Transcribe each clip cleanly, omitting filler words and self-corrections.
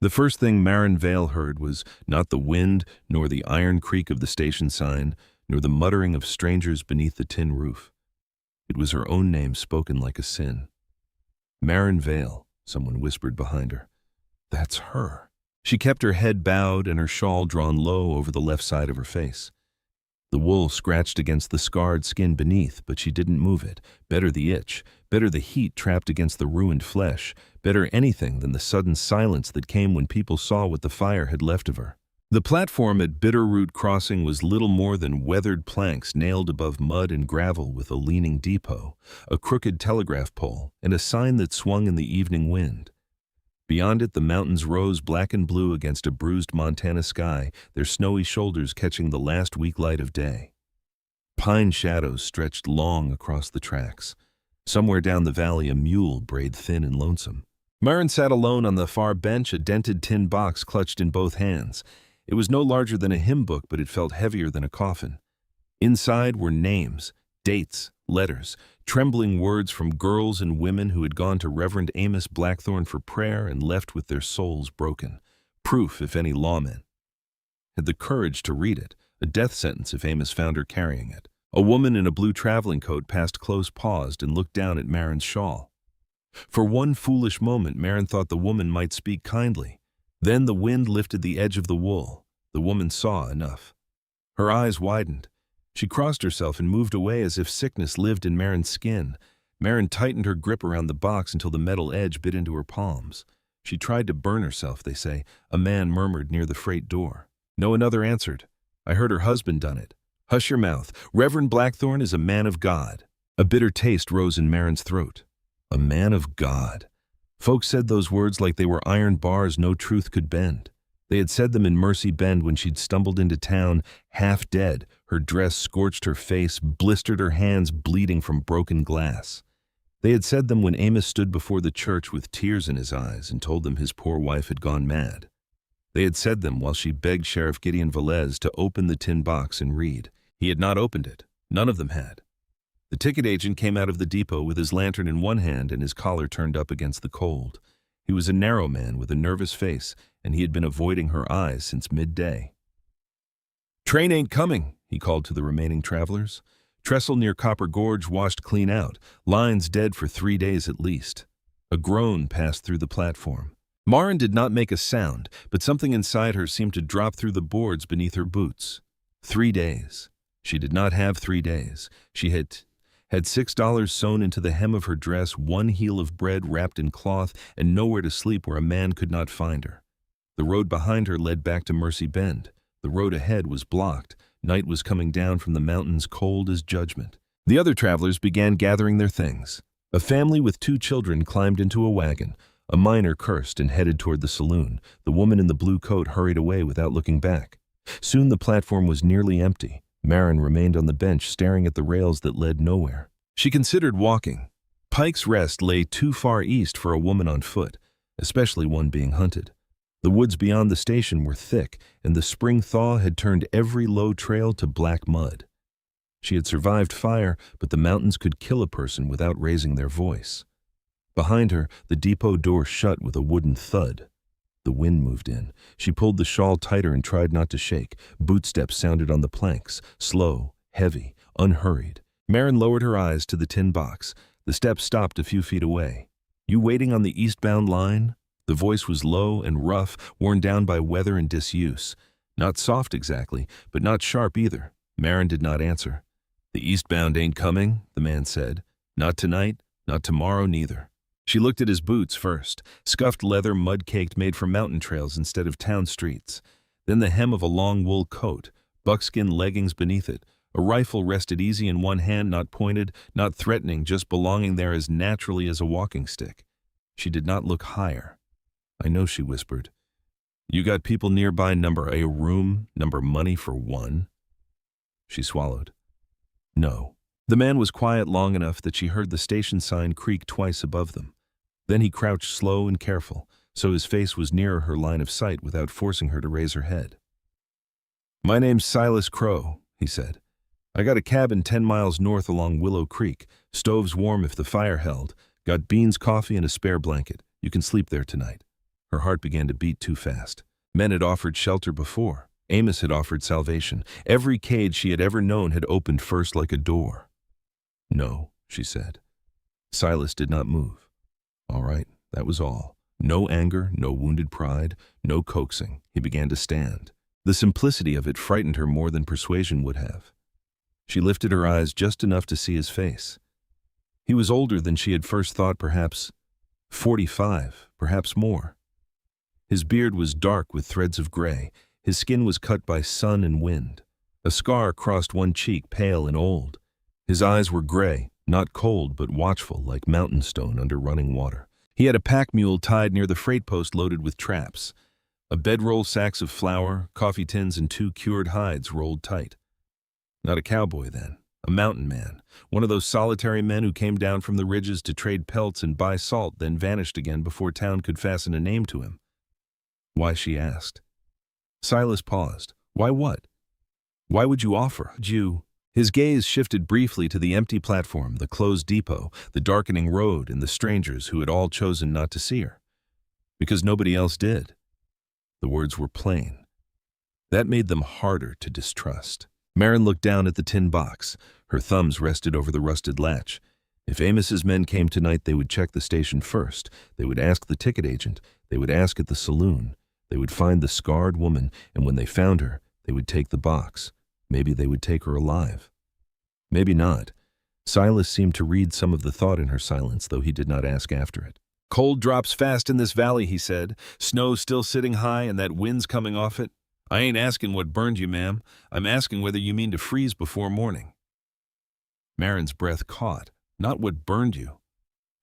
The first thing Marin Vale heard was not the wind, nor the iron creak of the station sign, nor the muttering of strangers beneath the tin roof. It was her own name spoken like a sin. Marin Vale, someone whispered behind her. That's her. She kept her head bowed and her shawl drawn low over the left side of her face. The wool scratched against the scarred skin beneath, but she didn't move it. Better the itch, better the heat trapped against the ruined flesh, better anything than the sudden silence that came when people saw what the fire had left of her. The platform at Bitterroot Crossing was little more than weathered planks nailed above mud and gravel with a leaning depot, a crooked telegraph pole, and a sign that swung in the evening wind. Beyond it, the mountains rose black and blue against a bruised Montana sky, their snowy shoulders catching the last weak light of day. Pine shadows stretched long across the tracks. Somewhere down the valley, a mule brayed thin and lonesome. Marin sat alone on the far bench, a dented tin box clutched in both hands. It was no larger than a hymn book, but it felt heavier than a coffin. Inside were names, dates, letters, trembling words from girls and women who had gone to Reverend Amos Blackthorne for prayer and left with their souls broken. Proof, if any lawman had the courage to read it, a death sentence if Amos found her carrying it. A woman in a blue traveling coat passed close, paused, and looked down at Marin's shawl. For one foolish moment, Marin thought the woman might speak kindly. Then the wind lifted the edge of the wool. The woman saw enough. Her eyes widened. She crossed herself and moved away as if sickness lived in Marin's skin. Marin tightened her grip around the box until the metal edge bit into her palms. She tried to burn herself, they say, a man murmured near the freight door. No another answered. I heard her husband done it. Hush your mouth. Reverend Blackthorne is a man of God. A bitter taste rose in Marin's throat. A man of God. Folks said those words like they were iron bars no truth could bend. They had said them in Mercy Bend when she'd stumbled into town, half dead. Her dress scorched her face, blistered her hands bleeding from broken glass. They had said them when Amos stood before the church with tears in his eyes and told them his poor wife had gone mad. They had said them while she begged Sheriff Gideon Velez to open the tin box and read. He had not opened it. None of them had. The ticket agent came out of the depot with his lantern in one hand and his collar turned up against the cold. He was a narrow man with a nervous face, and he had been avoiding her eyes since midday. Train ain't coming, he called to the remaining travelers. Trestle near Copper Gorge washed clean out, lines dead for 3 days at least. A groan passed through the platform. Marin did not make a sound, but something inside her seemed to drop through the boards beneath her boots. 3 days. She did not have 3 days. She had $6 sewn into the hem of her dress, one heel of bread wrapped in cloth, and nowhere to sleep where a man could not find her. The road behind her led back to Mercy Bend. The road ahead was blocked. Night was coming down from the mountains, cold as judgment. The other travelers began gathering their things. A family with 2 children climbed into a wagon. A miner cursed and headed toward the saloon. The woman in the blue coat hurried away without looking back. Soon the platform was nearly empty. Marin remained on the bench, staring at the rails that led nowhere. She considered walking. Pike's Rest lay too far east for a woman on foot, especially one being hunted. The woods beyond the station were thick, and the spring thaw had turned every low trail to black mud. She had survived fire, but the mountains could kill a person without raising their voice. Behind her, the depot door shut with a wooden thud. The wind moved in. She pulled the shawl tighter and tried not to shake. Bootsteps sounded on the planks, slow, heavy, unhurried. Marin lowered her eyes to the tin box. The steps stopped a few feet away. You waiting on the eastbound line? The voice was low and rough, worn down by weather and disuse. Not soft exactly, but not sharp either. Marin did not answer. The eastbound ain't coming, the man said. Not tonight, not tomorrow neither. She looked at his boots first, scuffed leather mud-caked made for mountain trails instead of town streets. Then the hem of a long wool coat, buckskin leggings beneath it. A rifle rested easy in one hand, not pointed, not threatening, just belonging there as naturally as a walking stick. She did not look higher. I know, she whispered. You got people nearby, number a room, number money for one? She swallowed. No. The man was quiet long enough that she heard the station sign creak twice above them. Then he crouched slow and careful, so his face was nearer her line of sight without forcing her to raise her head. My name's Silas Crow, he said. I got a cabin 10 miles north along Willow Creek. Stove's warm if the fire held. Got beans, coffee, and a spare blanket. You can sleep there tonight. Her heart began to beat too fast. Men had offered shelter before. Amos had offered salvation. Every cage she had ever known had opened first like a door. "No," she said. Silas did not move. All right, that was all. No anger, no wounded pride, no coaxing. He began to stand. The simplicity of it frightened her more than persuasion would have. She lifted her eyes just enough to see his face. He was older than she had first thought, perhaps 45, perhaps more. His beard was dark with threads of gray. His skin was cut by sun and wind. A scar crossed one cheek, pale and old. His eyes were gray, not cold but watchful, like mountain stone under running water. He had a pack mule tied near the freight post loaded with traps. A bedroll, sacks of flour, coffee tins, and 2 cured hides rolled tight. Not a cowboy then, a mountain man, one of those solitary men who came down from the ridges to trade pelts and buy salt, then vanished again before town could fasten a name to him. Why, she asked. Silas paused. Why what? Why would you offer? His gaze shifted briefly to the empty platform, the closed depot, the darkening road, and the strangers who had all chosen not to see her. Because nobody else did. The words were plain. That made them harder to distrust. Marin looked down at the tin box. Her thumbs rested over the rusted latch. If Amos's men came tonight, they would check the station first. They would ask the ticket agent. They would ask at the saloon. They would find the scarred woman, and when they found her, they would take the box. Maybe they would take her alive. Maybe not. Silas seemed to read some of the thought in her silence, though he did not ask after it. Cold drops fast in this valley, he said. Snow still sitting high and that wind's coming off it. I ain't asking what burned you, ma'am. I'm asking whether you mean to freeze before morning. Marin's breath caught. Not what burned you.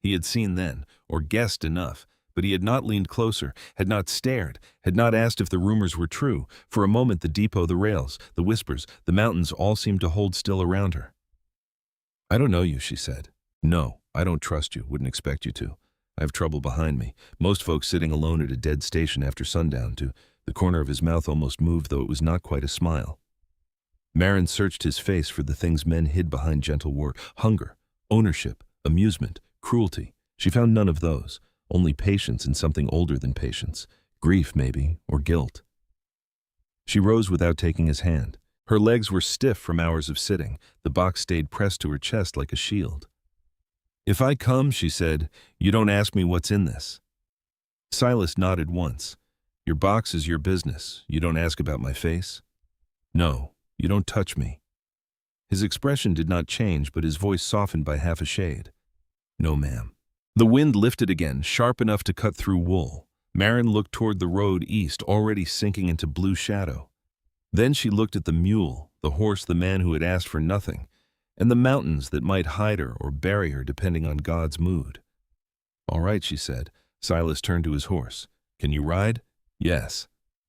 He had seen then, or guessed enough, but he had not leaned closer, had not stared, had not asked if the rumors were true. For a moment the depot, the rails, the whispers, the mountains all seemed to hold still around her. I don't know you, she said. No, I don't trust you, wouldn't expect you to. I have trouble behind me. Most folks sitting alone at a dead station after sundown, too. The corner of his mouth almost moved, though it was not quite a smile. Marin searched his face for the things men hid behind gentle word. Hunger, ownership, amusement, cruelty. She found none of those. Only patience and something older than patience. Grief, maybe, or guilt. She rose without taking his hand. Her legs were stiff from hours of sitting. The box stayed pressed to her chest like a shield. If I come, she said, you don't ask me what's in this. Silas nodded once. Your box is your business. You don't ask about my face? No, you don't touch me. His expression did not change, but his voice softened by half a shade. No, ma'am. The wind lifted again, sharp enough to cut through wool. Marin looked toward the road east, already sinking into blue shadow. Then she looked at the mule, the horse, the man who had asked for nothing, and the mountains that might hide her or bury her depending on God's mood. All right, she said. Silas turned to his horse. Can you ride? Yes.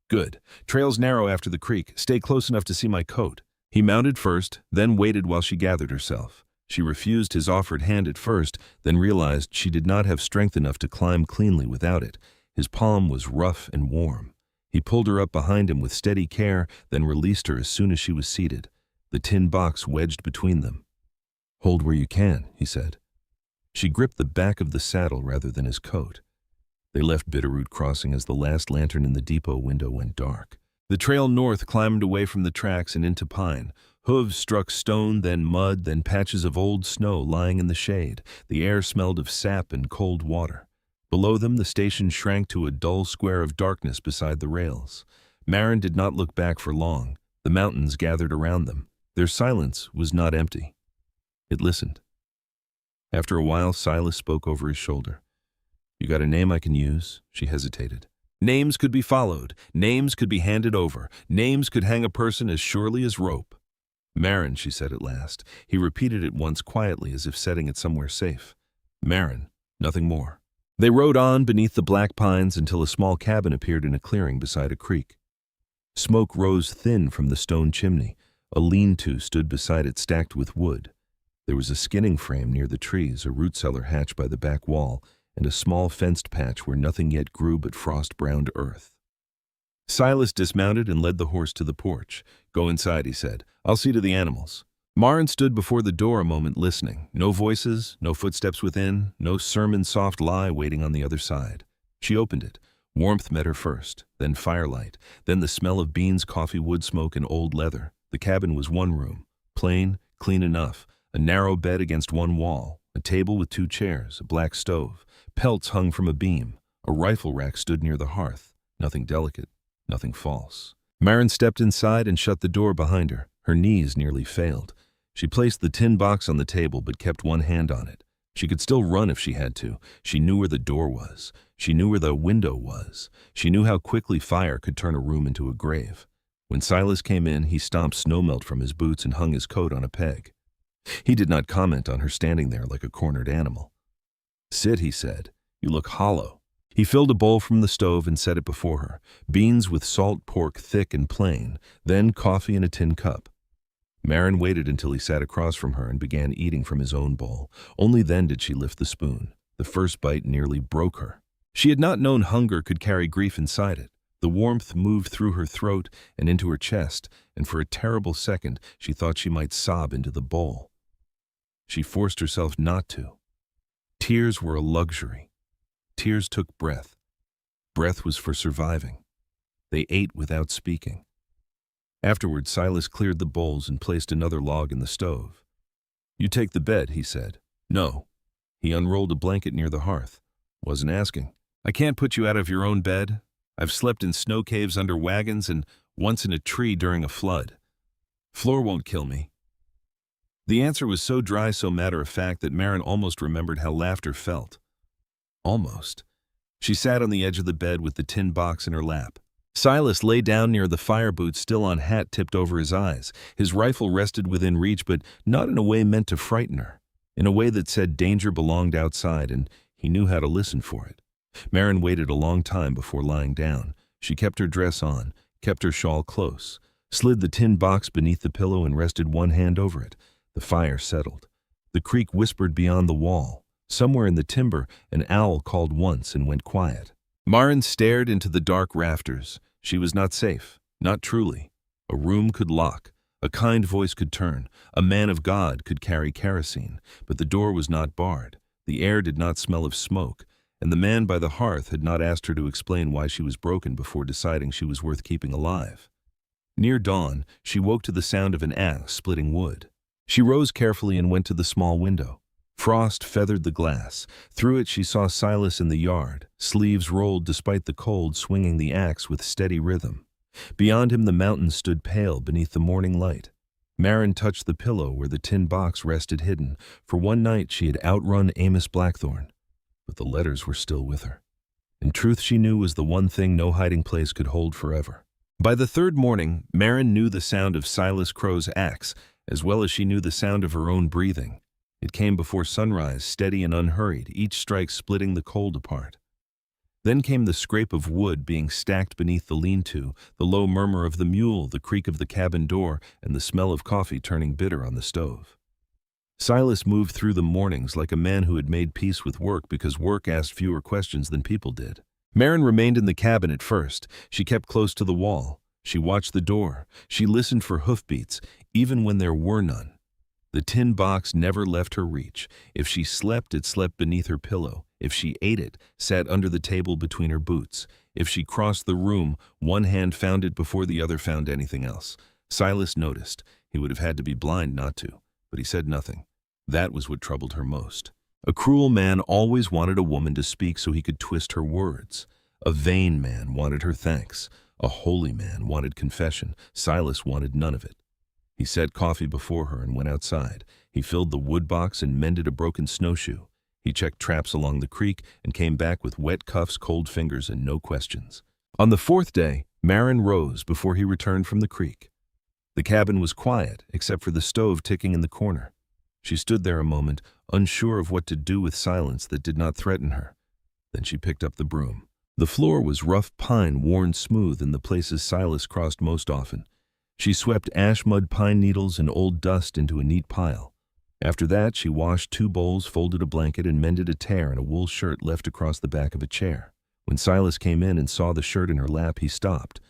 Good. Trail's narrow after the creek. Stay close enough to see my coat. He mounted first, then waited while she gathered herself. She refused his offered hand at first, then realized she did not have strength enough to climb cleanly without it. His palm was rough and warm. He pulled her up behind him with steady care, then released her as soon as she was seated, the tin box wedged between them. Hold where you can, he said. She gripped the back of the saddle rather than his coat. They left Bitterroot Crossing as the last lantern in the depot window went dark. The trail north climbed away from the tracks and into pine. Hooves struck stone, then mud, then patches of old snow lying in the shade. The air smelled of sap and cold water. Below them, the station shrank to a dull square of darkness beside the rails. Marin did not look back for long. The mountains gathered around them. Their silence was not empty. It listened. After a while, Silas spoke over his shoulder. You got a name I can use? She hesitated. Names could be followed. Names could be handed over. Names could hang a person as surely as rope. Marin, she said at last. He repeated it once quietly as if setting it somewhere safe. Marin, nothing more. They rode on beneath the black pines until a small cabin appeared in a clearing beside a creek. Smoke rose thin from the stone chimney. A lean-to stood beside it stacked with wood. There was a skinning frame near the trees, a root cellar hatch by the back wall, and a small fenced patch where nothing yet grew but frost-browned earth. Silas dismounted and led the horse to the porch. Go inside, he said. I'll see to the animals. Marin stood before the door a moment listening. No voices, no footsteps within, no sermon soft lie waiting on the other side. She opened it. Warmth met her first, then firelight, then the smell of beans, coffee, wood smoke, and old leather. The cabin was one room, plain, clean enough, a narrow bed against one wall, a table with two chairs, a black stove, pelts hung from a beam, a rifle rack stood near the hearth, nothing delicate, nothing false. Maren stepped inside and shut the door behind her. Her knees nearly failed. She placed the tin box on the table but kept one hand on it. She could still run if she had to. She knew where the door was. She knew where the window was. She knew how quickly fire could turn a room into a grave. When Silas came in, he stomped snowmelt from his boots and hung his coat on a peg. He did not comment on her standing there like a cornered animal. "Sit," he said. "You look hollow." He filled a bowl from the stove and set it before her. Beans with salt pork, thick and plain, then coffee in a tin cup. Maren waited until he sat across from her and began eating from his own bowl. Only then did she lift the spoon. The first bite nearly broke her. She had not known hunger could carry grief inside it. The warmth moved through her throat and into her chest, and for a terrible second she thought she might sob into the bowl. She forced herself not to. Tears were a luxury. Tears took breath. Breath was for surviving. They ate without speaking. Afterward, Silas cleared the bowls and placed another log in the stove. "You take the bed," he said. "No." He unrolled a blanket near the hearth. "Wasn't asking. I can't put you out of your own bed. I've slept in snow caves under wagons and once in a tree during a flood. Floor won't kill me." The answer was so dry, so matter-of-fact that Maren almost remembered how laughter felt. Almost. She sat on the edge of the bed with the tin box in her lap. Silas lay down near the fire boot, still on, hat tipped over his eyes. His rifle rested within reach, but not in a way meant to frighten her. In a way that said danger belonged outside, and he knew how to listen for it. Maren waited a long time before lying down. She kept her dress on, kept her shawl close, slid the tin box beneath the pillow and rested one hand over it. The fire settled. The creak whispered beyond the wall. Somewhere in the timber, an owl called once and went quiet. Maren stared into the dark rafters. She was not safe, not truly. A room could lock, a kind voice could turn, a man of God could carry kerosene, but the door was not barred. The air did not smell of smoke, and the man by the hearth had not asked her to explain why she was broken before deciding she was worth keeping alive. Near dawn, she woke to the sound of an axe splitting wood. She rose carefully and went to the small window. Frost feathered the glass. Through it she saw Silas in the yard, sleeves rolled despite the cold, swinging the axe with steady rhythm. Beyond him the mountains stood pale beneath the morning light. Maren touched the pillow where the tin box rested hidden. For one night she had outrun Amos Blackthorn, but the letters were still with her. And truth, she knew, was the one thing no hiding place could hold forever. By the third morning, Maren knew the sound of Silas Crow's axe, as well as she knew the sound of her own breathing. It came before sunrise, steady and unhurried, each strike splitting the cold apart. Then came the scrape of wood being stacked beneath the lean-to, the low murmur of the mule, the creak of the cabin door, and the smell of coffee turning bitter on the stove. Silas moved through the mornings like a man who had made peace with work because work asked fewer questions than people did. Maren remained in the cabin at first. She kept close to the wall. She watched the door. She listened for hoofbeats, even when there were none. The tin box never left her reach. If she slept, it slept beneath her pillow. If she ate, it sat under the table between her boots. If she crossed the room, one hand found it before the other found anything else. Silas noticed. He would have had to be blind not to, but he said nothing. That was what troubled her most. A cruel man always wanted a woman to speak so he could twist her words. A vain man wanted her thanks. A holy man wanted confession. Silas wanted none of it. He set coffee before her and went outside. He filled the wood box and mended a broken snowshoe. He checked traps along the creek and came back with wet cuffs, cold fingers, and no questions. On the fourth day, Maren rose before he returned from the creek. The cabin was quiet, except for the stove ticking in the corner. She stood there a moment, unsure of what to do with silence that did not threaten her. Then she picked up the broom. The floor was rough pine worn smooth in the places Silas crossed most often. She swept ash, mud, pine needles, and old dust into a neat pile. After that, she washed 2 bowls, folded a blanket, and mended a tear in a wool shirt left across the back of a chair. When Silas came in and saw the shirt in her lap, he stopped.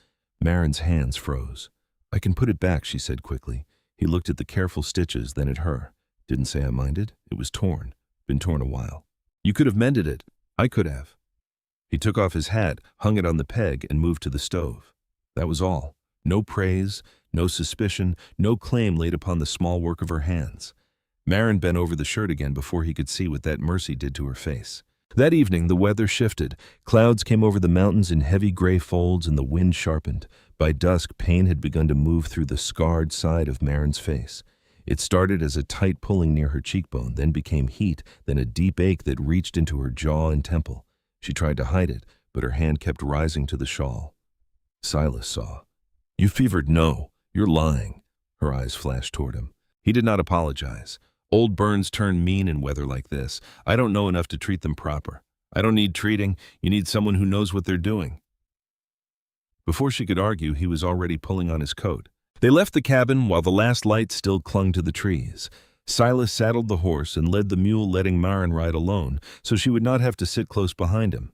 Maren's hands froze. "I can put it back," she said quickly. He looked at the careful stitches, then at her. "Didn't say I minded. It was torn. Been torn a while." "You could have mended it." "I could have." He took off his hat, hung it on the peg, and moved to the stove. That was all. No praise, no suspicion, no claim laid upon the small work of her hands. Maren bent over the shirt again before he could see what that mercy did to her face. That evening, the weather shifted. Clouds came over the mountains in heavy gray folds, and the wind sharpened. By dusk, pain had begun to move through the scarred side of Maren's face. It started as a tight pulling near her cheekbone, then became heat, then a deep ache that reached into her jaw and temple. She tried to hide it, but her hand kept rising to the shawl. Silas saw. "You fevered? No, you're lying." Her eyes flashed toward him. He did not apologize. "Old burns turn mean in weather like this. I don't know enough to treat them proper." "I don't need treating. You need someone who knows what they're doing." Before she could argue, he was already pulling on his coat. They left the cabin while the last light still clung to the trees. Silas saddled the horse and led the mule, letting Maren ride alone, so she would not have to sit close behind him.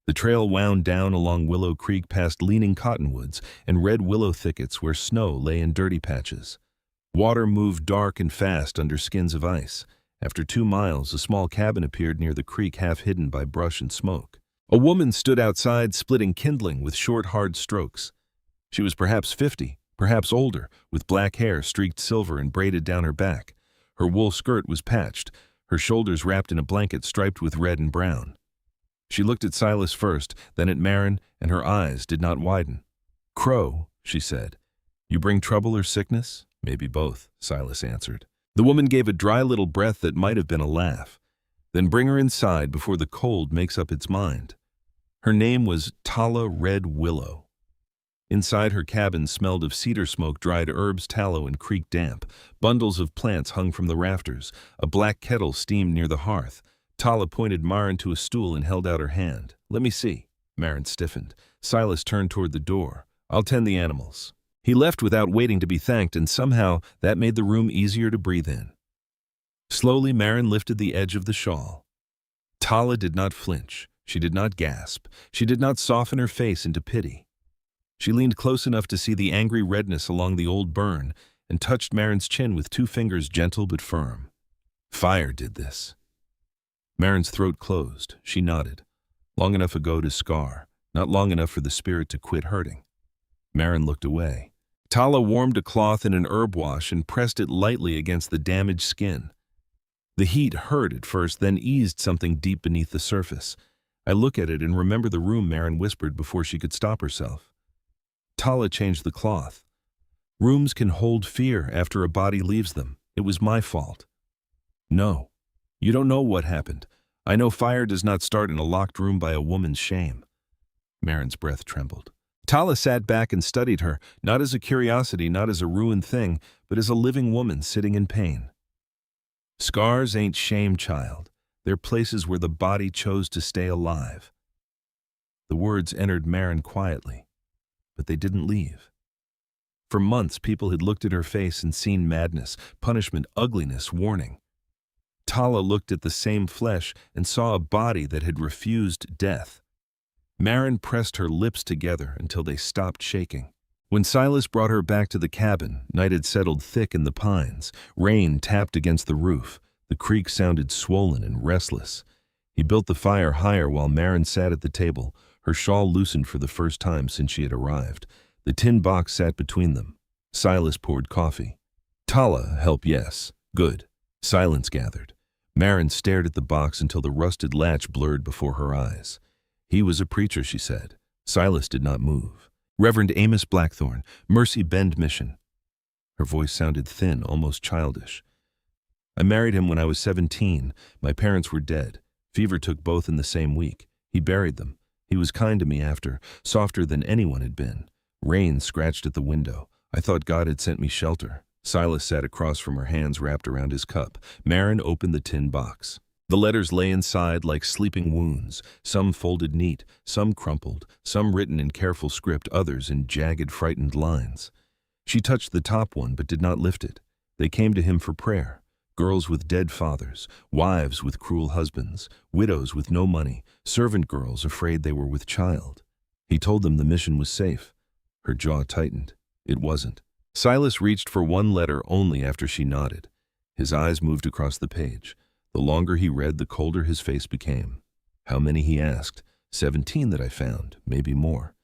The trail wound down along Willow Creek past leaning cottonwoods and red willow thickets where snow lay in dirty patches. Water moved dark and fast under skins of ice. After 2 miles, a small cabin appeared near the creek, half hidden by brush and smoke. A woman stood outside, splitting kindling with short, hard strokes. She was perhaps 50, perhaps older, with black hair streaked silver and braided down her back. Her wool skirt was patched, her shoulders wrapped in a blanket striped with red and brown. She looked at Silas first, then at Maren, and her eyes did not widen. "Crow," she said. "You bring trouble or sickness?" "Maybe both," Silas answered. The woman gave a dry little breath that might have been a laugh. "Then bring her inside before the cold makes up its mind." Her name was Tala Red Willow. Inside, her cabin smelled of cedar smoke, dried herbs, tallow, and creek damp. Bundles of plants hung from the rafters. A black kettle steamed near the hearth. Tala pointed Maren to a stool and held out her hand. "Let me see." Maren stiffened. Silas turned toward the door. "I'll tend the animals." He left without waiting to be thanked, and somehow that made the room easier to breathe in. Slowly, Maren lifted the edge of the shawl. Tala did not flinch. She did not gasp. She did not soften her face into pity. She leaned close enough to see the angry redness along the old burn and touched Maren's chin with 2 fingers, gentle but firm. "Fire did this." Maren's throat closed. She nodded. "Long enough ago to scar, not long enough for the spirit to quit hurting." Maren looked away. Tala warmed a cloth in an herb wash and pressed it lightly against the damaged skin. The heat hurt at first, then eased something deep beneath the surface. "I look at it and remember the room," Maren whispered before she could stop herself. Tala changed the cloth. "Rooms can hold fear after a body leaves them. It was my fault." "No. You don't know what happened. I know fire does not start in a locked room by a woman's shame." Maren's breath trembled. Tala sat back and studied her, not as a curiosity, not as a ruined thing, but as a living woman sitting in pain. "Scars ain't shame, child. They're places where the body chose to stay alive." The words entered Maren quietly, but they didn't leave. For months, people had looked at her face and seen madness, punishment, ugliness, warning. Tala looked at the same flesh and saw a body that had refused death. Maren pressed her lips together until they stopped shaking. When Silas brought her back to the cabin, night had settled thick in the pines. Rain tapped against the roof. The creek sounded swollen and restless. He built the fire higher while Maren sat at the table, her shawl loosened for the first time since she had arrived. The tin box sat between them. Silas poured coffee. "Tala, help, yes. Good." Silence gathered. Maren stared at the box until the rusted latch blurred before her eyes. "He was a preacher," she said. Silas did not move. "Reverend Amos Blackthorne, Mercy Bend Mission." Her voice sounded thin, almost childish. "I married him when I was 17. My parents were dead. Fever took both in the same week. He buried them. He was kind to me after, softer than anyone had been. Rain scratched at the window. I thought God had sent me shelter." Silas sat across from her, hands wrapped around his cup. Maren opened the tin box. The letters lay inside like sleeping wounds, some folded neat, some crumpled, some written in careful script, others in jagged, frightened lines. She touched the top one but did not lift it. They came to him for prayer. Girls with dead fathers, wives with cruel husbands, widows with no money, servant girls afraid they were with child. He told them the mission was safe. Her jaw tightened. It wasn't. Silas reached for one letter only after she nodded. His eyes moved across the page. The longer he read, the colder his face became. "How many?" he asked. 17 that I found, maybe more.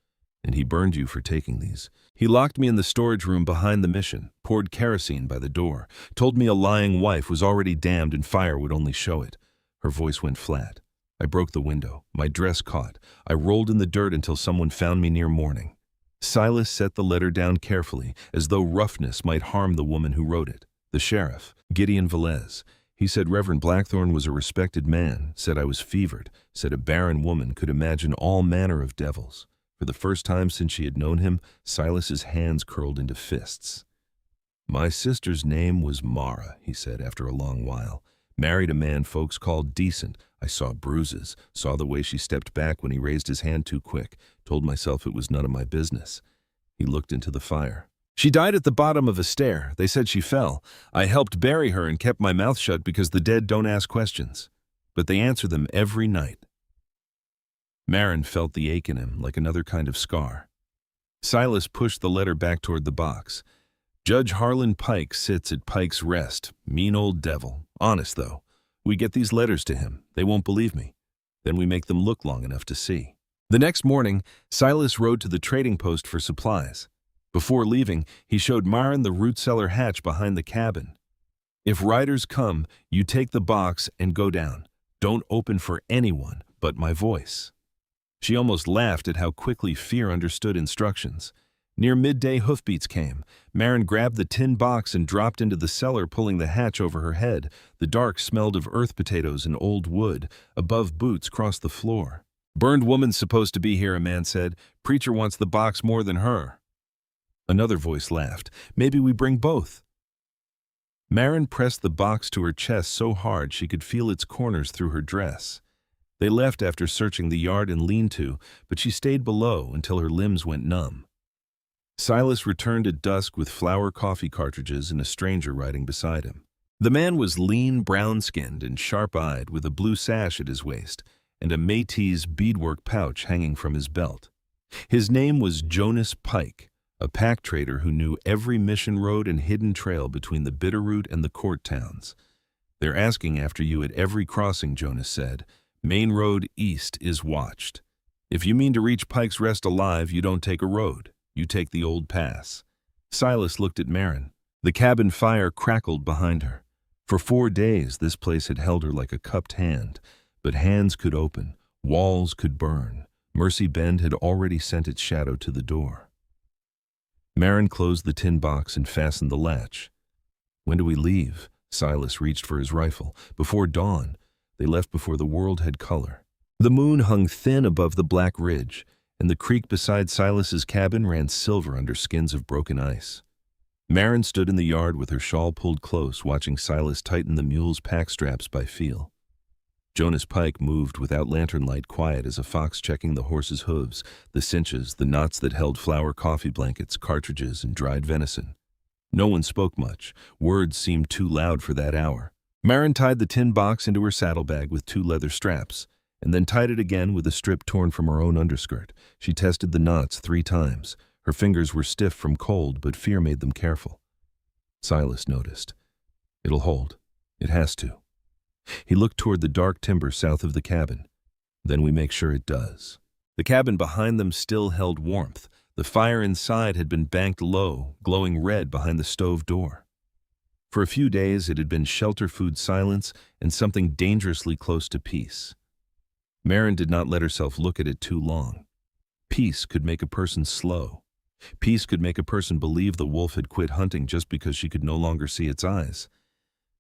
And he burned you for taking these. He locked me in the storage room behind the mission, poured kerosene by the door, told me a lying wife was already damned and fire would only show it. Her voice went flat. I broke the window. My dress caught. I rolled in the dirt until someone found me near morning. Silas set the letter down carefully, as though roughness might harm the woman who wrote it. The sheriff, Gideon Velez. He said Reverend Blackthorne was a respected man, said I was fevered, said a barren woman could imagine all manner of devils. For the first time since she had known him, Silas's hands curled into fists. My sister's name was Mara, he said after a long while. Married a man folks called decent. I saw bruises, saw the way she stepped back when he raised his hand too quick, told myself it was none of my business. He looked into the fire. She died at the bottom of a stair. They said she fell. I helped bury her and kept my mouth shut because the dead don't ask questions. But they answer them every night. Marin felt the ache in him like another kind of scar. Silas pushed the letter back toward the box. Judge Harlan Pike sits at Pike's Rest. Mean old devil. Honest, though. We get these letters to him. They won't believe me. Then we make them look long enough to see. The next morning, Silas rode to the trading post for supplies. Before leaving, he showed Marin the root cellar hatch behind the cabin. If riders come, you take the box and go down. Don't open for anyone but my voice. She almost laughed at how quickly fear understood instructions. Near midday, hoofbeats came. Marin grabbed the tin box and dropped into the cellar, pulling the hatch over her head. The dark smelled of earth potatoes and old wood. Above, boots crossed the floor. Burned woman's supposed to be here, a man said. Preacher wants the box more than her. Another voice laughed. Maybe we bring both. Marin pressed the box to her chest so hard she could feel its corners through her dress. They left after searching the yard and lean-to, but she stayed below until her limbs went numb. Silas returned at dusk with flour coffee cartridges and a stranger riding beside him. The man was lean, brown-skinned, and sharp-eyed, with a blue sash at his waist and a Métis beadwork pouch hanging from his belt. His name was Jonas Pike, a pack trader who knew every mission road and hidden trail between the Bitterroot and the court towns. They're asking after you at every crossing, Jonas said. Main road east is watched. If you mean to reach Pike's Rest alive, you don't take a road. You take the old pass. Silas looked at Marin. The cabin fire crackled behind her. For 4 days, this place had held her like a cupped hand. But hands could open, walls could burn. Mercy Bend had already sent its shadow to the door. Marin closed the tin box and fastened the latch. When do we leave? Silas reached for his rifle. Before dawn. They left before the world had color. The moon hung thin above the black ridge, and the creek beside Silas's cabin ran silver under skins of broken ice. Marin stood in the yard with her shawl pulled close, watching Silas tighten the mule's pack straps by feel. Jonas Pike moved without lantern light, quiet as a fox checking the horse's hooves, the cinches, the knots that held flour coffee blankets, cartridges, and dried venison. No one spoke much. Words seemed too loud for that hour. Marin tied the tin box into her saddlebag with 2 leather straps, and then tied it again with a strip torn from her own underskirt. She tested the knots 3 times. Her fingers were stiff from cold, but fear made them careful. Silas noticed. It'll hold. It has to. He looked toward the dark timber south of the cabin. Then we make sure it does. The cabin behind them still held warmth. The fire inside had been banked low, glowing red behind the stove door. For a few days it had been shelter, food, silence, and something dangerously close to peace. Marin did not let herself look at it too long. Peace could make a person slow. Peace could make a person believe the wolf had quit hunting just because she could no longer see its eyes.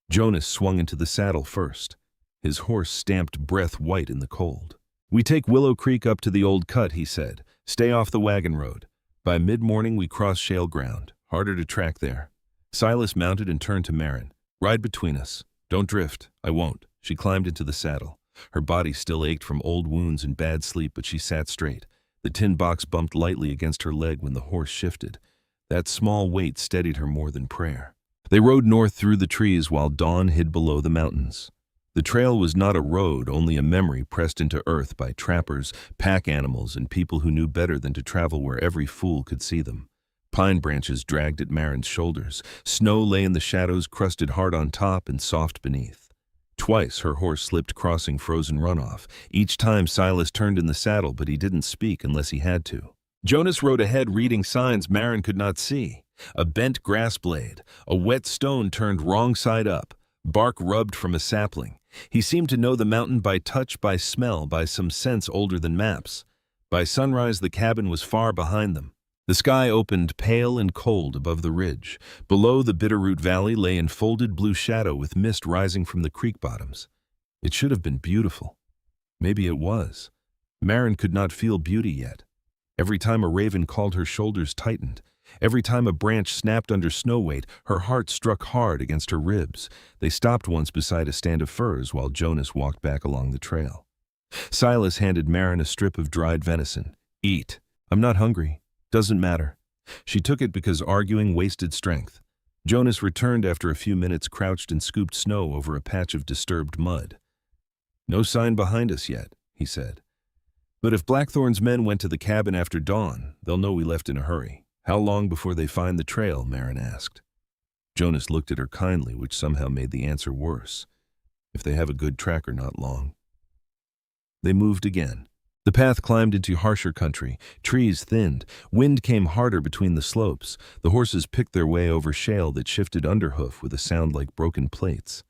Jonas swung into the saddle first. His horse stamped breath white in the cold. We take Willow Creek up to the old cut, he said. Stay off the wagon road. By mid-morning we cross shale ground. Harder to track there. Silas mounted and turned to Marin. Ride between us. Don't drift. I won't. She climbed into the saddle. Her body still ached from old wounds and bad sleep, but she sat straight. The tin box bumped lightly against her leg when the horse shifted. That small weight steadied her more than prayer. They rode north through the trees while dawn hid below the mountains. The trail was not a road, only a memory pressed into earth by trappers, pack animals, and people who knew better than to travel where every fool could see them. Pine branches dragged at Marin's shoulders. Snow lay in the shadows, crusted hard on top and soft beneath. Twice her horse slipped crossing frozen runoff. Each time Silas turned in the saddle, but he didn't speak unless he had to. Jonas rode ahead reading signs Maren could not see. A bent grass blade, a wet stone turned wrong side up, bark rubbed from a sapling. He seemed to know the mountain by touch, by smell, by some sense older than maps. By sunrise the cabin was far behind them. The sky opened pale and cold above the ridge. Below, the Bitterroot Valley lay in folded blue shadow with mist rising from the creek bottoms. It should have been beautiful. Maybe it was. Maren could not feel beauty yet. Every time a raven called, her shoulders tightened. Every time a branch snapped under snow weight, her heart struck hard against her ribs. They stopped once beside a stand of firs while Jonas walked back along the trail. Silas handed Maren a strip of dried venison. "Eat. I'm not hungry. Doesn't matter." She took it because arguing wasted strength. Jonas returned after a few minutes, crouched and scooped snow over a patch of disturbed mud. "No sign behind us yet," he said. "But if Blackthorn's men went to the cabin after dawn, they'll know we left in a hurry." "How long before they find the trail?" Maren asked. Jonas looked at her kindly, which somehow made the answer worse. "If they have a good tracker, not long." They moved again. The path climbed into harsher country. Trees thinned. Wind came harder between the slopes. The horses picked their way over shale that shifted underhoof with a sound like broken plates.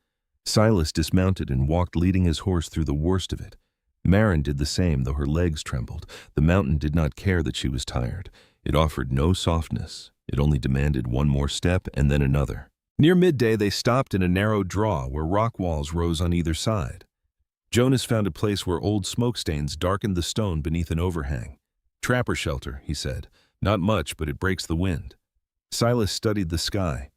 Silas dismounted and walked, leading his horse through the worst of it. Maren did the same, though her legs trembled. The mountain did not care that she was tired. It offered no softness. It only demanded one more step and then another. Near midday, they stopped in a narrow draw where rock walls rose on either side. Jonas found a place where old smokestains darkened the stone beneath an overhang. "Trapper shelter," he said. "Not much, but it breaks the wind." Silas studied the sky.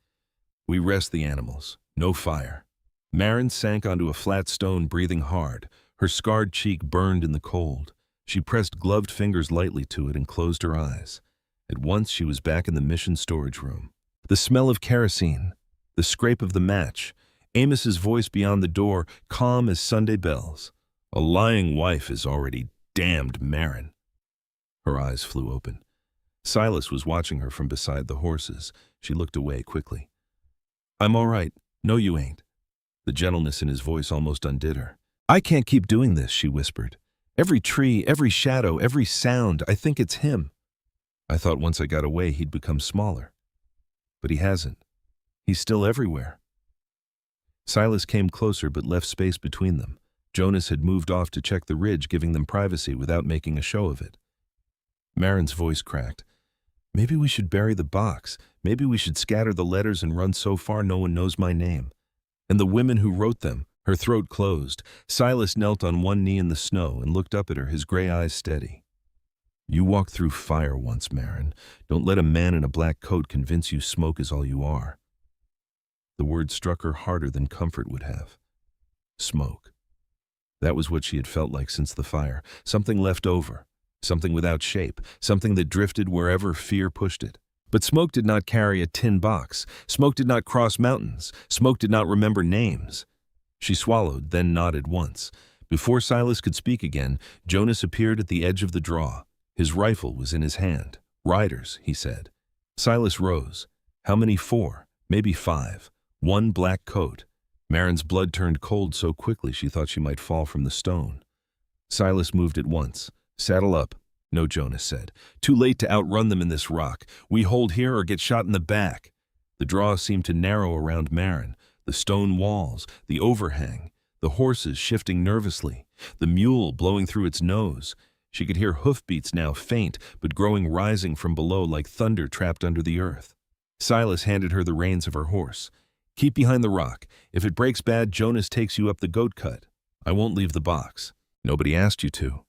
"We rest the animals. No fire." Maren sank onto a flat stone, breathing hard. Her scarred cheek burned in the cold. She pressed gloved fingers lightly to it and closed her eyes. At once she was back in the mission storage room. The smell of kerosene, the scrape of the match, Amos's voice beyond the door, calm as Sunday bells. "A lying wife is already damned, Maren." Her eyes flew open. Silas was watching her from beside the horses. She looked away quickly. "I'm all right. No, you ain't." The gentleness in his voice almost undid her. "I can't keep doing this," she whispered. "Every tree, every shadow, every sound, I think it's him. I thought once I got away he'd become smaller. But he hasn't. He's still everywhere." Silas came closer but left space between them. Jonas had moved off to check the ridge, giving them privacy without making a show of it. Maren's voice cracked. "Maybe we should bury the box. Maybe we should scatter the letters and run so far no one knows my name. And the women who wrote them." Her throat closed. Silas knelt on one knee in the snow and looked up at her, his gray eyes steady. "You walked through fire once, Maren. Don't let a man in a black coat convince you smoke is all you are." The word struck her harder than comfort would have. Smoke. That was what she had felt like since the fire. Something left over. Something without shape. Something that drifted wherever fear pushed it. But smoke did not carry a tin box. Smoke did not cross mountains. Smoke did not remember names. She swallowed, then nodded once. Before Silas could speak again, Jonas appeared at the edge of the draw. His rifle was in his hand. "Riders," he said. Silas rose. "How many? 4, maybe 5. 1 black coat." Maren's blood turned cold so quickly she thought she might fall from the stone. Silas moved at once. "Saddle up." "No," Jonas said. "Too late to outrun them in this rock. We hold here or get shot in the back." The draw seemed to narrow around Maren. The stone walls, the overhang, the horses shifting nervously, the mule blowing through its nose. She could hear hoofbeats now, faint, but growing, rising from below like thunder trapped under the earth. Silas handed her the reins of her horse. "Keep behind the rock. If it breaks bad, Jonas takes you up the goat cut. I won't leave the box. Nobody asked you to."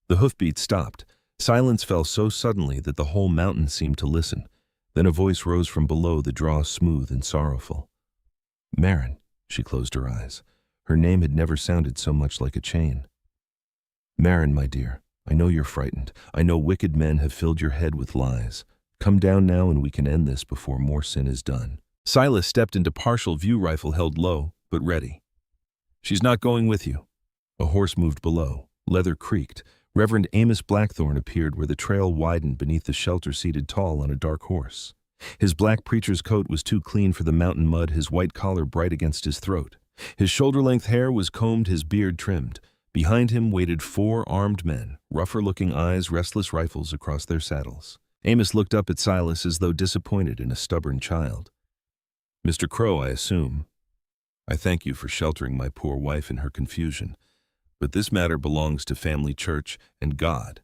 The hoofbeats stopped. Silence fell so suddenly that the whole mountain seemed to listen. Then a voice rose from below, the draw smooth and sorrowful. "Maren." She closed her eyes. Her name had never sounded so much like a chain. "Maren, my dear, I know you're frightened. I know wicked men have filled your head with lies. Come down now and we can end this before more sin is done." Silas stepped into partial view, rifle held low, but ready. "She's not going with you." A horse moved below. Leather creaked. Reverend Amos Blackthorn appeared where the trail widened beneath the shelter, seated tall on a dark horse. His black preacher's coat was too clean for the mountain mud, his white collar bright against his throat. His shoulder-length hair was combed, his beard trimmed. Behind him waited 4 armed men, rougher-looking eyes, restless rifles across their saddles. Amos looked up at Silas as though disappointed in a stubborn child. "Mr. Crow, I assume. I thank you for sheltering my poor wife in her confusion, but this matter belongs to family church and God."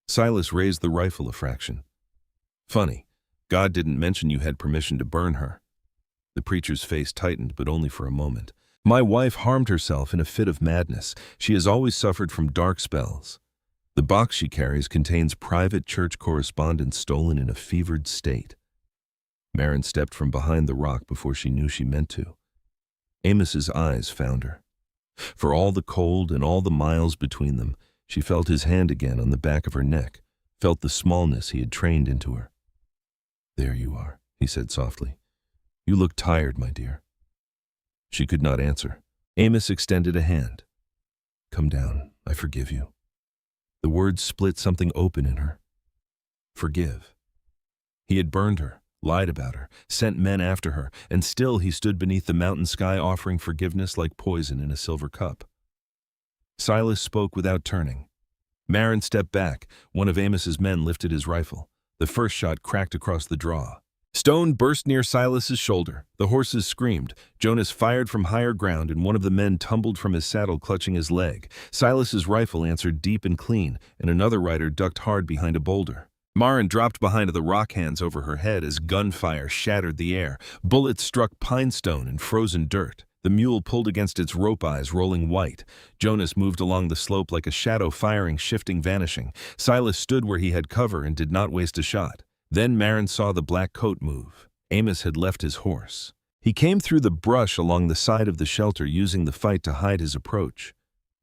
Silas raised the rifle a fraction. "Funny, God didn't mention you had permission to burn her." The preacher's face tightened, but only for a moment. "My wife harmed herself in a fit of madness. She has always suffered from dark spells. The box she carries contains private church correspondence stolen in a fevered state." Marin stepped from behind the rock before she knew she meant to. Amos's eyes found her. For all the cold and all the miles between them, she felt his hand again on the back of her neck, felt the smallness he had trained into her. "There you are," he said softly. "You look tired, my dear." She could not answer. Amos extended a hand. "Come down, I forgive you." The words split something open in her. Forgive. He had burned her, lied about her, sent men after her, and still he stood beneath the mountain sky offering forgiveness like poison in a silver cup. Silas spoke without turning. Marin stepped back. One of Amos's men lifted his rifle. The first shot cracked across the draw. Stone burst near Silas's shoulder. The horses screamed. Jonas fired from higher ground, and one of the men tumbled from his saddle, clutching his leg. Silas's rifle answered deep and clean, and another rider ducked hard behind a boulder. Marin dropped behind the rock hands over her head as gunfire shattered the air. Bullets struck pine stone and frozen dirt. The mule pulled against its rope eyes, rolling white. Jonas moved along the slope like a shadow, firing, shifting, vanishing. Silas stood where he had cover and did not waste a shot. Then Marin saw the black coat move. Amos had left his horse. He came through the brush along the side of the shelter, using the fight to hide his approach.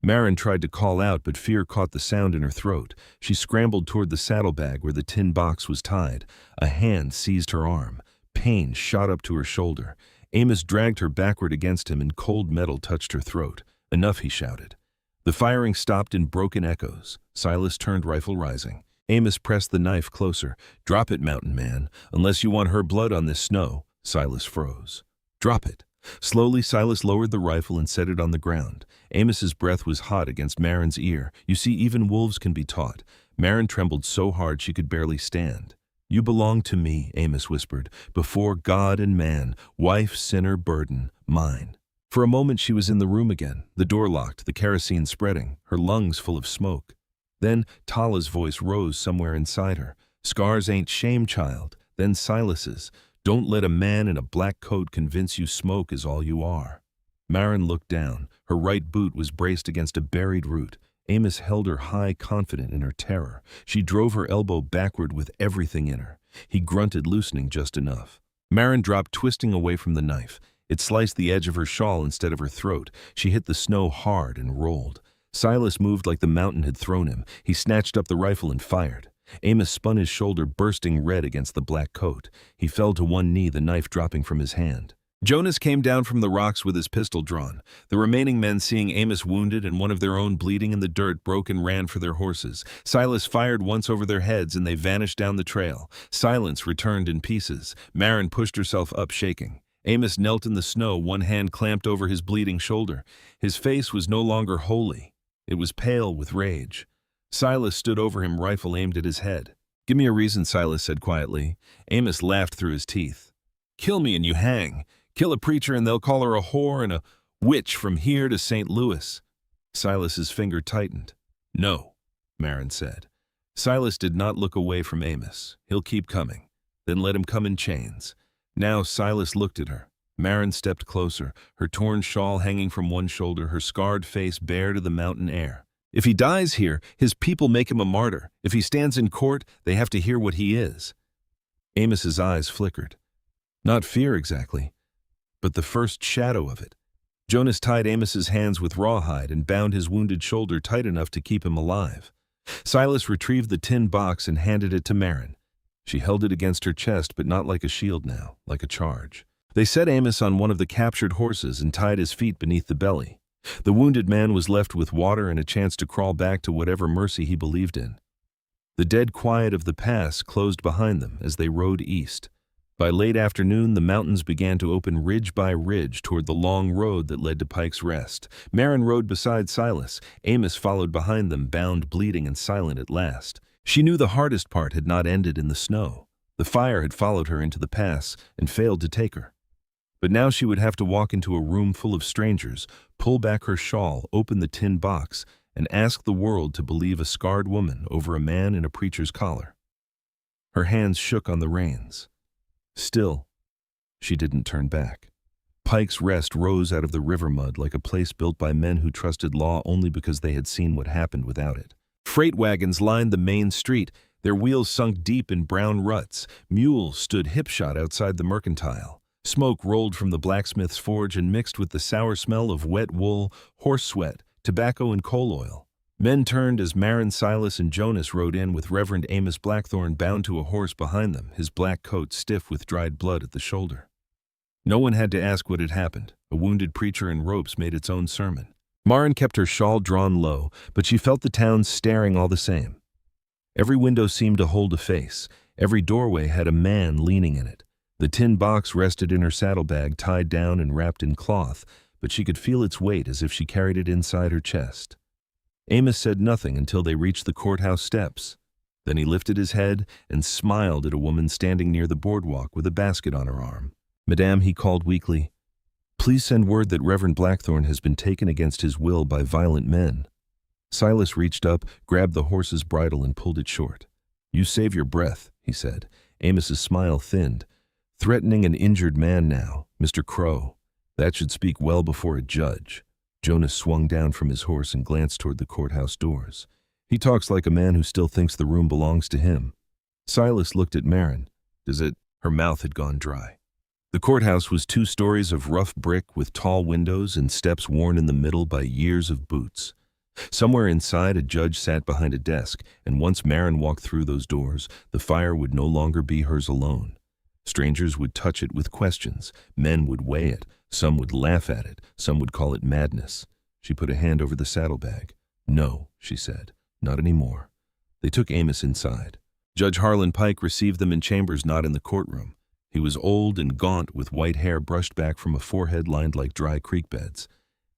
Marin tried to call out, but fear caught the sound in her throat. She scrambled toward the saddlebag where the tin box was tied. A hand seized her arm. Pain shot up to her shoulder. Amos dragged her backward against him, and cold metal touched her throat. "Enough," he shouted. The firing stopped in broken echoes. Silas turned, rifle rising. Amos pressed the knife closer. "Drop it, mountain man. Unless you want her blood on this snow." Silas froze. "Drop it." Slowly, Silas lowered the rifle and set it on the ground. Amos's breath was hot against Marin's ear. "You see, even wolves can be taught." Marin trembled so hard she could barely stand. "You belong to me," Amos whispered, "before God and man, wife, sinner, burden, mine." For a moment she was in the room again, the door locked, the kerosene spreading, her lungs full of smoke. Then Tala's voice rose somewhere inside her. "Scars ain't shame, child." Then Silas's. "Don't let a man in a black coat convince you smoke is all you are." Marin looked down. Her right boot was braced against a buried root. Amos held her high, confident in her terror. She drove her elbow backward with everything in her. He grunted, loosening just enough. Marin dropped, twisting away from the knife. It sliced the edge of her shawl instead of her throat. She hit the snow hard and rolled. Silas moved like the mountain had thrown him. He snatched up the rifle and fired. Amos spun his shoulder, bursting red against the black coat. He fell to one knee, the knife dropping from his hand. Jonas came down from the rocks with his pistol drawn. The remaining men, seeing Amos wounded and one of their own bleeding in the dirt, broke and ran for their horses. Silas fired once over their heads, and they vanished down the trail. Silence returned in pieces. Marin pushed herself up, shaking. Amos knelt in the snow, one hand clamped over his bleeding shoulder. His face was no longer holy. It was pale with rage. Silas stood over him, rifle aimed at his head. "Give me a reason," Silas said quietly. Amos laughed through his teeth. "Kill me and you hang. Kill a preacher and they'll call her a whore and a witch from here to St. Louis." Silas's finger tightened. "No," Marin said. Silas did not look away from Amos. "He'll keep coming. Then let him come in chains." Now Silas looked at her. Marin stepped closer, her torn shawl hanging from one shoulder, her scarred face bare to the mountain air. "If he dies here, his people make him a martyr. If he stands in court, they have to hear what he is." Amos's eyes flickered. Not fear exactly, but the first shadow of it. Jonas tied Amos's hands with rawhide and bound his wounded shoulder tight enough to keep him alive. Silas retrieved the tin box and handed it to Marin. She held it against her chest, but not like a shield now, like a charge. They set Amos on one of the captured horses and tied his feet beneath the belly. The wounded man was left with water and a chance to crawl back to whatever mercy he believed in. The dead quiet of the pass closed behind them as they rode east. By late afternoon, the mountains began to open ridge by ridge toward the long road that led to Pike's Rest. Marin rode beside Silas. Amos followed behind them, bound, bleeding, and silent at last. She knew the hardest part had not ended in the snow. The fire had followed her into the pass and failed to take her. But now she would have to walk into a room full of strangers, pull back her shawl, open the tin box, and ask the world to believe a scarred woman over a man in a preacher's collar. Her hands shook on the reins. Still, she didn't turn back. Pike's Rest rose out of the river mud like a place built by men who trusted law only because they had seen what happened without it. Freight wagons lined the main street, their wheels sunk deep in brown ruts. Mules stood hipshot outside the mercantile. Smoke rolled from the blacksmith's forge and mixed with the sour smell of wet wool, horse sweat, tobacco, and coal oil. Men turned as Marin, Silas, and Jonas rode in with Reverend Amos Blackthorne bound to a horse behind them, his black coat stiff with dried blood at the shoulder. No one had to ask what had happened. A wounded preacher in ropes made its own sermon. Marin kept her shawl drawn low, but she felt the town staring all the same. Every window seemed to hold a face. Every doorway had a man leaning in it. The tin box rested in her saddlebag, tied down and wrapped in cloth, but she could feel its weight as if she carried it inside her chest. Amos said nothing until they reached the courthouse steps. Then he lifted his head and smiled at a woman standing near the boardwalk with a basket on her arm. "Madame," he called weakly, "please send word that Reverend Blackthorne has been taken against his will by violent men." Silas reached up, grabbed the horse's bridle, and pulled it short. "You save your breath," he said. Amos's smile thinned. "Threatening an injured man now, Mr. Crow. That should speak well before a judge." Jonas swung down from his horse and glanced toward the courthouse doors. "He talks like a man who still thinks the room belongs to him." Silas looked at Marin. "Does it?" Her mouth had gone dry. The courthouse was 2 stories of rough brick with tall windows and steps worn in the middle by years of boots. Somewhere inside, a judge sat behind a desk, and once Marin walked through those doors, the fire would no longer be hers alone. Strangers would touch it with questions. Men would weigh it. Some would laugh at it. Some would call it madness. She put a hand over the saddlebag. "No," she said, "not anymore." They took Amos inside. Judge Harlan Pike received them in chambers not in the courtroom. He was old and gaunt, with white hair brushed back from a forehead lined like dry creek beds.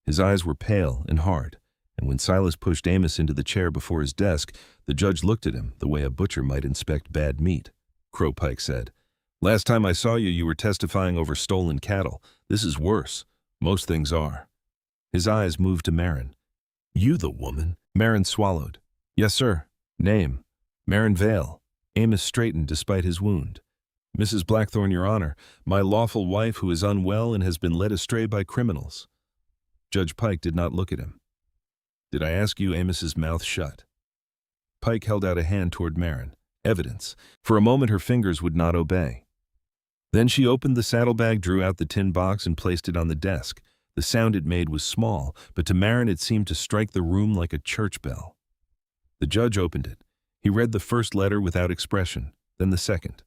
His eyes were pale and hard, and when Silas pushed Amos into the chair before his desk, the judge looked at him the way a butcher might inspect bad meat. "Crow," Pike said, "last time I saw you, you were testifying over stolen cattle. This is worse. Most things are." His eyes moved to Marin. "You the woman?" Marin swallowed. "Yes, sir. Name?" "Marin Vale." Amos straightened despite his wound. "Mrs. Blackthorne, Your Honor, my lawful wife who is unwell and has been led astray by criminals." Judge Pike did not look at him. "Did I ask you?" Amos's mouth shut. Pike held out a hand toward Marin. Evidence. For a moment her fingers would not obey. Then she opened the saddlebag, drew out the tin box, and placed it on the desk. The sound it made was small, but to Marin it seemed to strike the room like a church bell. The judge opened it. He read the first letter without expression, then the second.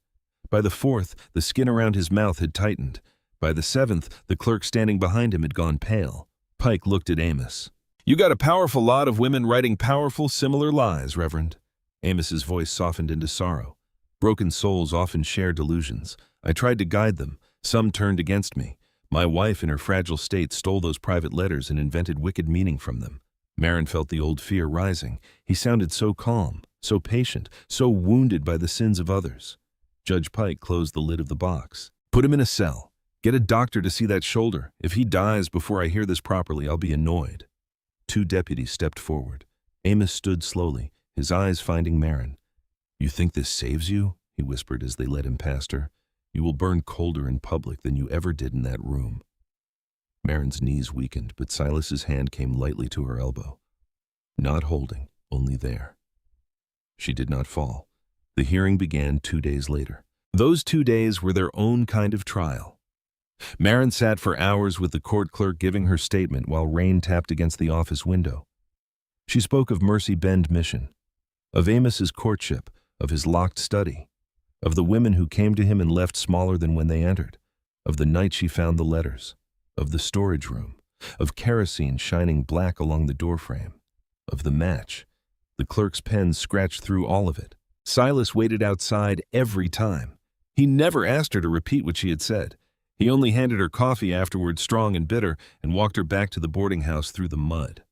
By the 4th, the skin around his mouth had tightened. By the 7th, the clerk standing behind him had gone pale. Pike looked at Amos. "You got a powerful lot of women writing powerful, similar lies, Reverend." Amos's voice softened into sorrow. "Broken souls often share delusions. I tried to guide them. Some turned against me. My wife, in her fragile state, stole those private letters and invented wicked meaning from them." Marin felt the old fear rising. He sounded so calm, so patient, so wounded by the sins of others. Judge Pike closed the lid of the box. "Put him in a cell. Get a doctor to see that shoulder. If he dies before I hear this properly, I'll be annoyed." 2 deputies stepped forward. Amos stood slowly, his eyes finding Marin. "You think this saves you?" he whispered as they led him past her. "You will burn colder in public than you ever did in that room." Marin's knees weakened, but Silas's hand came lightly to her elbow. Not holding, only there. She did not fall. The hearing began 2 days later. Those 2 days were their own kind of trial. Marin sat for hours with the court clerk giving her statement while rain tapped against the office window. She spoke of Mercy Bend mission, of Amos's courtship, of his locked study, of the women who came to him and left smaller than when they entered, of the night she found the letters, of the storage room, of kerosene shining black along the doorframe, of the match. The clerk's pen scratched through all of it. Silas waited outside every time. He never asked her to repeat what she had said. He only handed her coffee afterward, strong and bitter, and walked her back to the boarding house through the mud.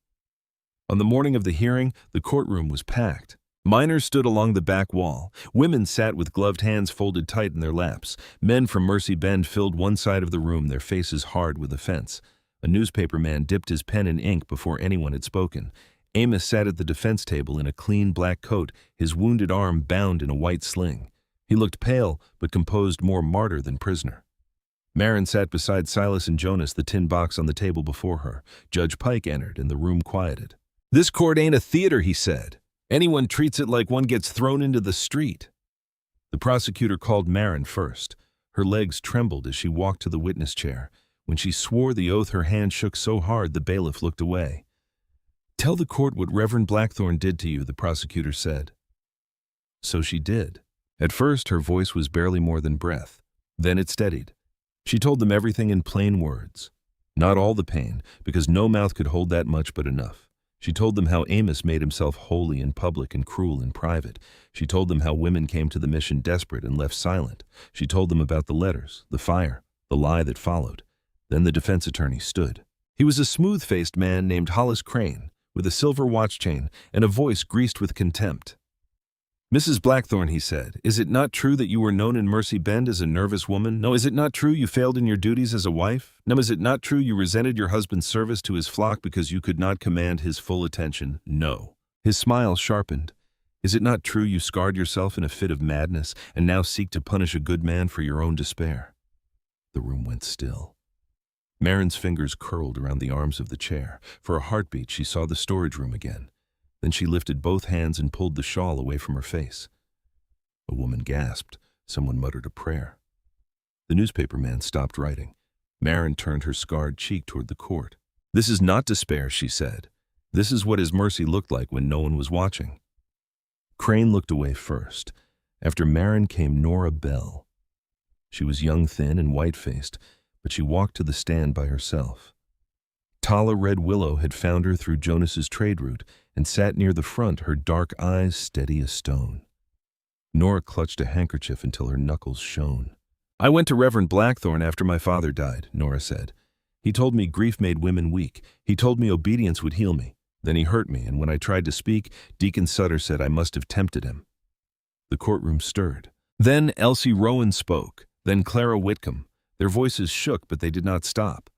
On the morning of the hearing, the courtroom was packed. Minors stood along the back wall. Women sat with gloved hands folded tight in their laps. Men from Mercy Bend filled one side of the room, their faces hard with offense. A newspaper man dipped his pen in ink before anyone had spoken. Amos sat at the defense table in a clean black coat, his wounded arm bound in a white sling. He looked pale, but composed, more martyr than prisoner. Marin sat beside Silas and Jonas, the tin box on the table before her. Judge Pike entered, and the room quieted. "This court ain't a theater," he said. "Anyone treats it like one gets thrown into the street." The prosecutor called Marin first. Her legs trembled as she walked to the witness chair. When she swore the oath, her hand shook so hard the bailiff looked away. "Tell the court what Reverend Blackthorne did to you," the prosecutor said. So she did. At first, her voice was barely more than breath. Then it steadied. She told them everything in plain words. Not all the pain, because no mouth could hold that much, but enough. She told them how Amos made himself holy in public and cruel in private. She told them how women came to the mission desperate and left silent. She told them about the letters, the fire, the lie that followed. Then the defense attorney stood. He was a smooth-faced man named Hollis Crane, with a silver watch chain and a voice greased with contempt. "Mrs. Blackthorne," he said, "is it not true that you were known in Mercy Bend as a nervous woman? No, is it not true you failed in your duties as a wife? No, is it not true you resented your husband's service to his flock because you could not command his full attention? No." His smile sharpened. "Is it not true you scarred yourself in a fit of madness and now seek to punish a good man for your own despair?" The room went still. Marin's fingers curled around the arms of the chair. For a heartbeat, she saw the storage room again. Then she lifted both hands and pulled the shawl away from her face. A woman gasped. Someone muttered a prayer. The newspaper man stopped writing. Marin turned her scarred cheek toward the court. "This is not despair," she said. "This is what his mercy looked like when no one was watching." Crane looked away first. After Marin came Nora Bell. She was young, thin, and white-faced, but she walked to the stand by herself. Tala Red Willow had found her through Jonas's trade route and sat near the front, her dark eyes steady as stone. Nora clutched a handkerchief until her knuckles shone. "I went to Reverend Blackthorne after my father died," Nora said. "He told me grief made women weak. He told me obedience would heal me. Then he hurt me, and when I tried to speak, Deacon Sutter said I must have tempted him." The courtroom stirred. Then Elsie Rowan spoke, then Clara Whitcomb. Their voices shook, but they did not stop.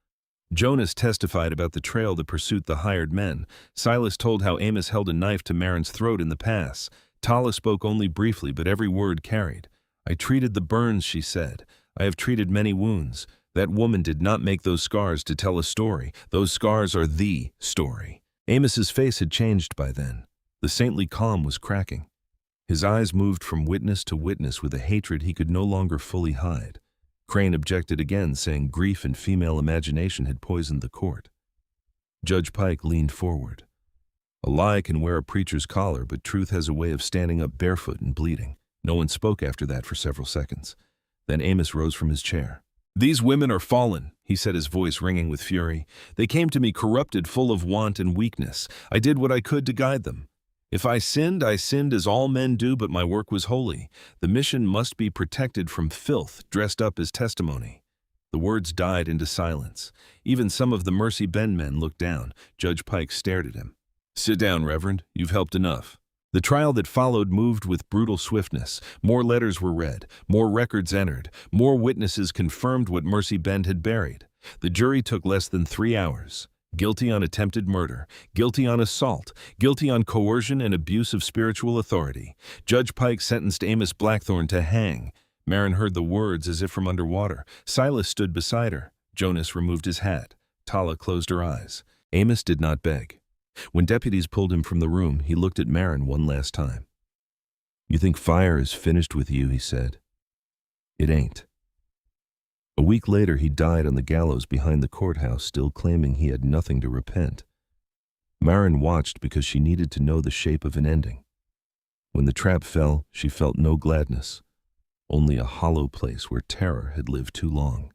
Jonas testified about the trail that pursued the hired men. Silas told how Amos held a knife to Marin's throat in the pass. Tala spoke only briefly, but every word carried. "I treated the burns," she said. "I have treated many wounds. That woman did not make those scars to tell a story. Those scars are the story." Amos's face had changed by then. The saintly calm was cracking. His eyes moved from witness to witness with a hatred he could no longer fully hide. Crane objected again, saying grief and female imagination had poisoned the court. Judge Pike leaned forward. "A lie can wear a preacher's collar, but truth has a way of standing up barefoot and bleeding." No one spoke after that for several seconds. Then Amos rose from his chair. "These women are fallen," he said, his voice ringing with fury. "They came to me corrupted, full of want and weakness. I did what I could to guide them. If I sinned as all men do, but my work was holy. The mission must be protected from filth dressed up as testimony." The words died into silence. Even some of the Mercy Bend men looked down. Judge Pike stared at him. "Sit down, Reverend. You've helped enough." The trial that followed moved with brutal swiftness. More letters were read, more records entered, more witnesses confirmed what Mercy Bend had buried. The jury took less than 3 hours. Guilty on attempted murder, guilty on assault, guilty on coercion and abuse of spiritual authority. Judge Pike sentenced Amos Blackthorne to hang. Marin heard the words as if from underwater. Silas stood beside her. Jonas removed his hat. Tala closed her eyes. Amos did not beg. When deputies pulled him from the room, he looked at Marin one last time. "You think fire is finished with you," he said. "It ain't." A week later, he died on the gallows behind the courthouse, still claiming he had nothing to repent. Marin watched because she needed to know the shape of an ending. When the trap fell, she felt no gladness, only a hollow place where terror had lived too long.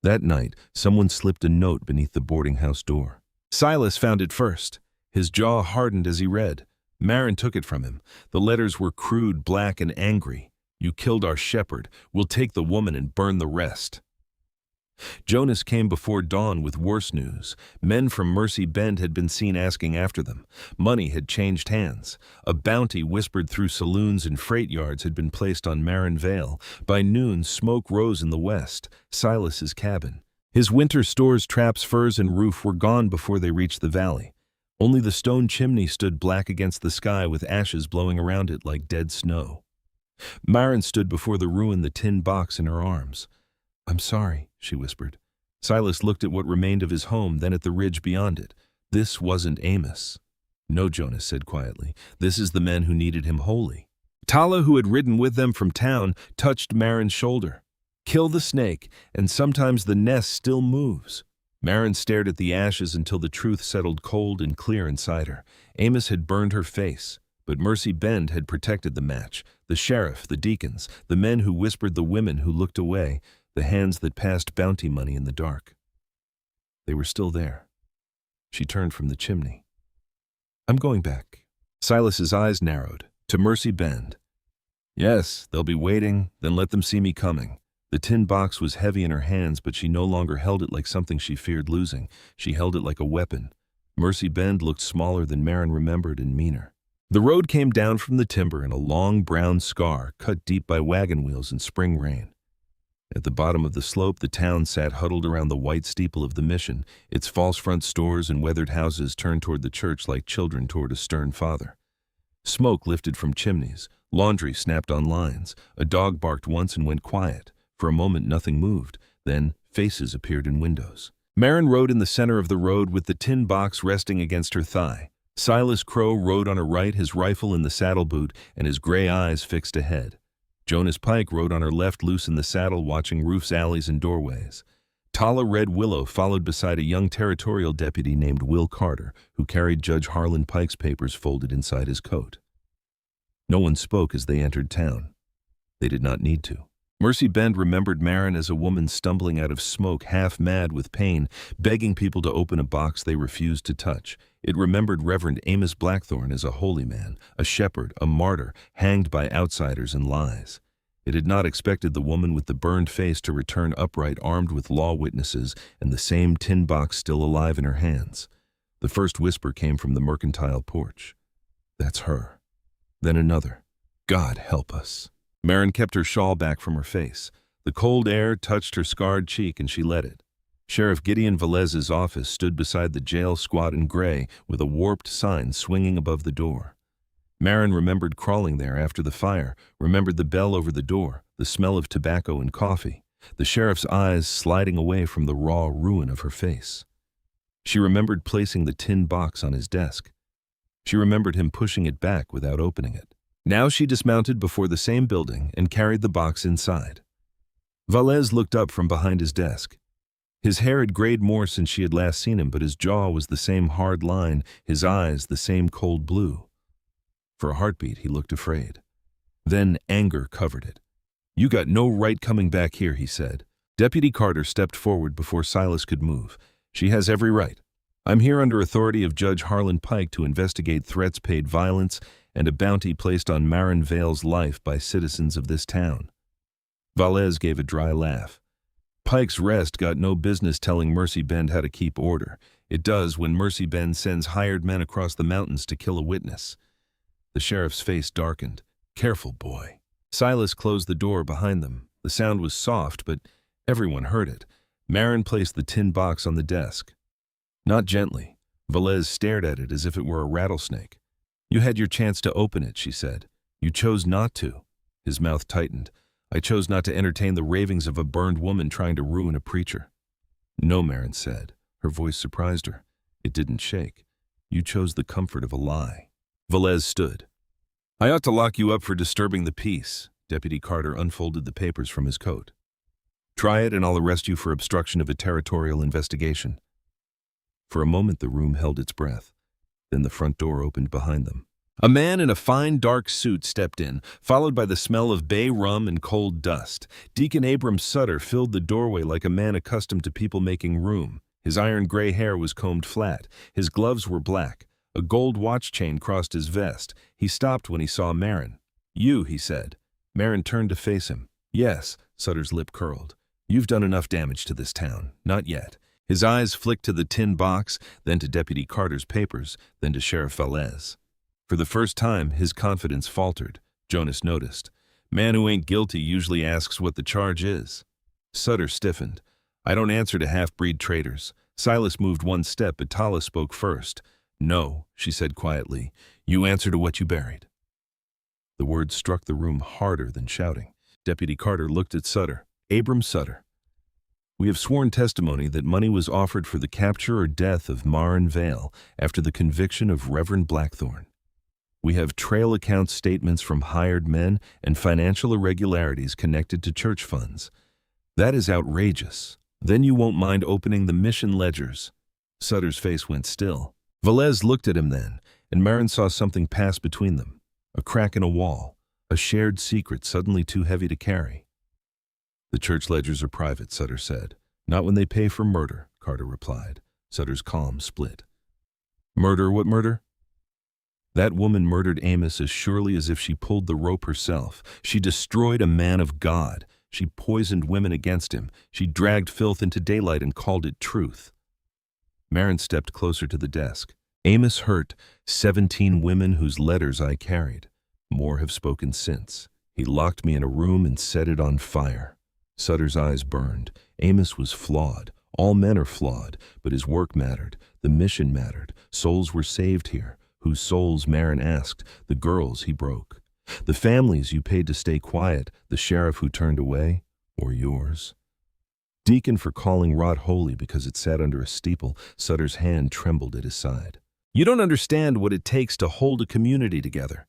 That night, someone slipped a note beneath the boarding house door. Silas found it first. His jaw hardened as he read. Marin took it from him. The letters were crude, black, and angry. You killed our shepherd. We'll take the woman and burn the rest." Jonas came before dawn with worse news. Men from Mercy Bend had been seen asking after them. Money had changed hands. A bounty whispered through saloons and freight yards had been placed on Marin Vale. By noon, smoke rose in the west. Silas's cabin. His winter stores, traps, furs, and roof were gone before they reached the valley. Only the stone chimney stood black against the sky with ashes blowing around it like dead snow. Marin stood before the ruin, the tin box in her arms. "I'm sorry," she whispered. Silas looked at what remained of his home, then at the ridge beyond it. "This wasn't Amos." "No," Jonas said quietly. "This is the men who needed him wholly." Tala, who had ridden with them from town, touched Marin's shoulder. "Kill the snake, and sometimes the nest still moves." Marin stared at the ashes until the truth settled cold and clear inside her. Amos had burned her face, but Mercy Bend had protected the match. The sheriff, the deacons, the men who whispered, the women who looked away, the hands that passed bounty money in the dark. They were still there. She turned from the chimney. "I'm going back." Silas's eyes narrowed. "To Mercy Bend." "Yes, they'll be waiting, then let them see me coming." The tin box was heavy in her hands, but she no longer held it like something she feared losing. She held it like a weapon. Mercy Bend looked smaller than Marin remembered and meaner. The road came down from the timber in a long brown scar, cut deep by wagon wheels and spring rain. At the bottom of the slope, the town sat huddled around the white steeple of the mission, its false front stores and weathered houses turned toward the church like children toward a stern father. Smoke lifted from chimneys. Laundry snapped on lines. A dog barked once and went quiet. For a moment, nothing moved. Then, faces appeared in windows. Marin rode in the center of the road with the tin box resting against her thigh. Silas Crow rode on her right, his rifle in the saddle boot and his gray eyes fixed ahead. Jonas Pike rode on her left, loose in the saddle, watching roofs, alleys, and doorways. Tala Red Willow followed beside a young territorial deputy named Will Carter, who carried Judge Harlan Pike's papers folded inside his coat. No one spoke as they entered town. They did not need to. Mercy Bend remembered Marin as a woman stumbling out of smoke, half mad with pain, begging people to open a box they refused to touch. It remembered Reverend Amos Blackthorne as a holy man, a shepherd, a martyr, hanged by outsiders and lies. It had not expected the woman with the burned face to return upright, armed with law witnesses and the same tin box still alive in her hands. The first whisper came from the mercantile porch. "That's her." Then another. "God help us." Marin kept her shawl back from her face. The cold air touched her scarred cheek and she let it. Sheriff Gideon Velez's office stood beside the jail, squat and gray, with a warped sign swinging above the door. Marin remembered crawling there after the fire, remembered the bell over the door, the smell of tobacco and coffee, the sheriff's eyes sliding away from the raw ruin of her face. She remembered placing the tin box on his desk. She remembered him pushing it back without opening it. Now she dismounted before the same building and carried the box inside. Velez looked up from behind his desk. His hair had grayed more since she had last seen him, but his jaw was the same hard line, his eyes the same cold blue. For a heartbeat, he looked afraid. Then anger covered it. "You got no right coming back here," he said. Deputy Carter stepped forward before Silas could move. "She has every right. I'm here under authority of Judge Harlan Pike to investigate threats, paid violence, and a bounty placed on Marin Vale's life by citizens of this town." Velez gave a dry laugh. "Pike's Rest got no business telling Mercy Bend how to keep order. It does when Mercy Bend sends hired men across the mountains to kill a witness." The sheriff's face darkened. "Careful, boy." Silas closed the door behind them. The sound was soft, but everyone heard it. Marin placed the tin box on the desk. Not gently. Velez stared at it as if it were a rattlesnake. "You had your chance to open it," she said. "You chose not to." His mouth tightened. "I chose not to entertain the ravings of a burned woman trying to ruin a preacher." "No," Marin said. Her voice surprised her. It didn't shake. "You chose the comfort of a lie." Velez stood. "I ought to lock you up for disturbing the peace." Deputy Carter unfolded the papers from his coat. "Try it and I'll arrest you for obstruction of a territorial investigation." For a moment the room held its breath. Then the front door opened behind them. A man in a fine dark suit stepped in, followed by the smell of bay rum and cold dust. Deacon Abram Sutter filled the doorway like a man accustomed to people making room. His iron gray hair was combed flat. His gloves were black. A gold watch chain crossed his vest. He stopped when he saw Marin. "You," he said. Marin turned to face him. Yes, Sutter's lip curled. You've done enough damage to this town. Not yet. His eyes flicked to the tin box, then to Deputy Carter's papers, then to Sheriff Velez. For the first time, his confidence faltered. Jonas noticed. Man who ain't guilty usually asks what the charge is. Sutter stiffened. I don't answer to half-breed traitors. Silas moved one step, but Tala spoke first. No, she said quietly. You answer to what you buried. The words struck the room harder than shouting. Deputy Carter looked at Sutter. Abram Sutter. We have sworn testimony that money was offered for the capture or death of Marin Vale after the conviction of Reverend Blackthorne. We have trail account statements from hired men and financial irregularities connected to church funds. That is outrageous. Then you won't mind opening the mission ledgers. Sutter's face went still. Velez looked at him then, and Marin saw something pass between them. A crack in a wall, a shared secret suddenly too heavy to carry. The church ledgers are private, Sutter said. Not when they pay for murder, Carter replied. Sutter's calm split. Murder? What murder? That woman murdered Amos as surely as if she pulled the rope herself. She destroyed a man of God. She poisoned women against him. She dragged filth into daylight and called it truth. Marin stepped closer to the desk. Amos hurt 17 women whose letters I carried. More have spoken since. He locked me in a room and set it on fire. Sutter's eyes burned. Amos was flawed. All men are flawed, but his work mattered. The mission mattered. Souls were saved here. Whose souls, Marin asked. The girls he broke. The families you paid to stay quiet. The sheriff who turned away. Or yours. Deacon for calling rot holy because it sat under a steeple. Sutter's hand trembled at his side. You don't understand what it takes to hold a community together.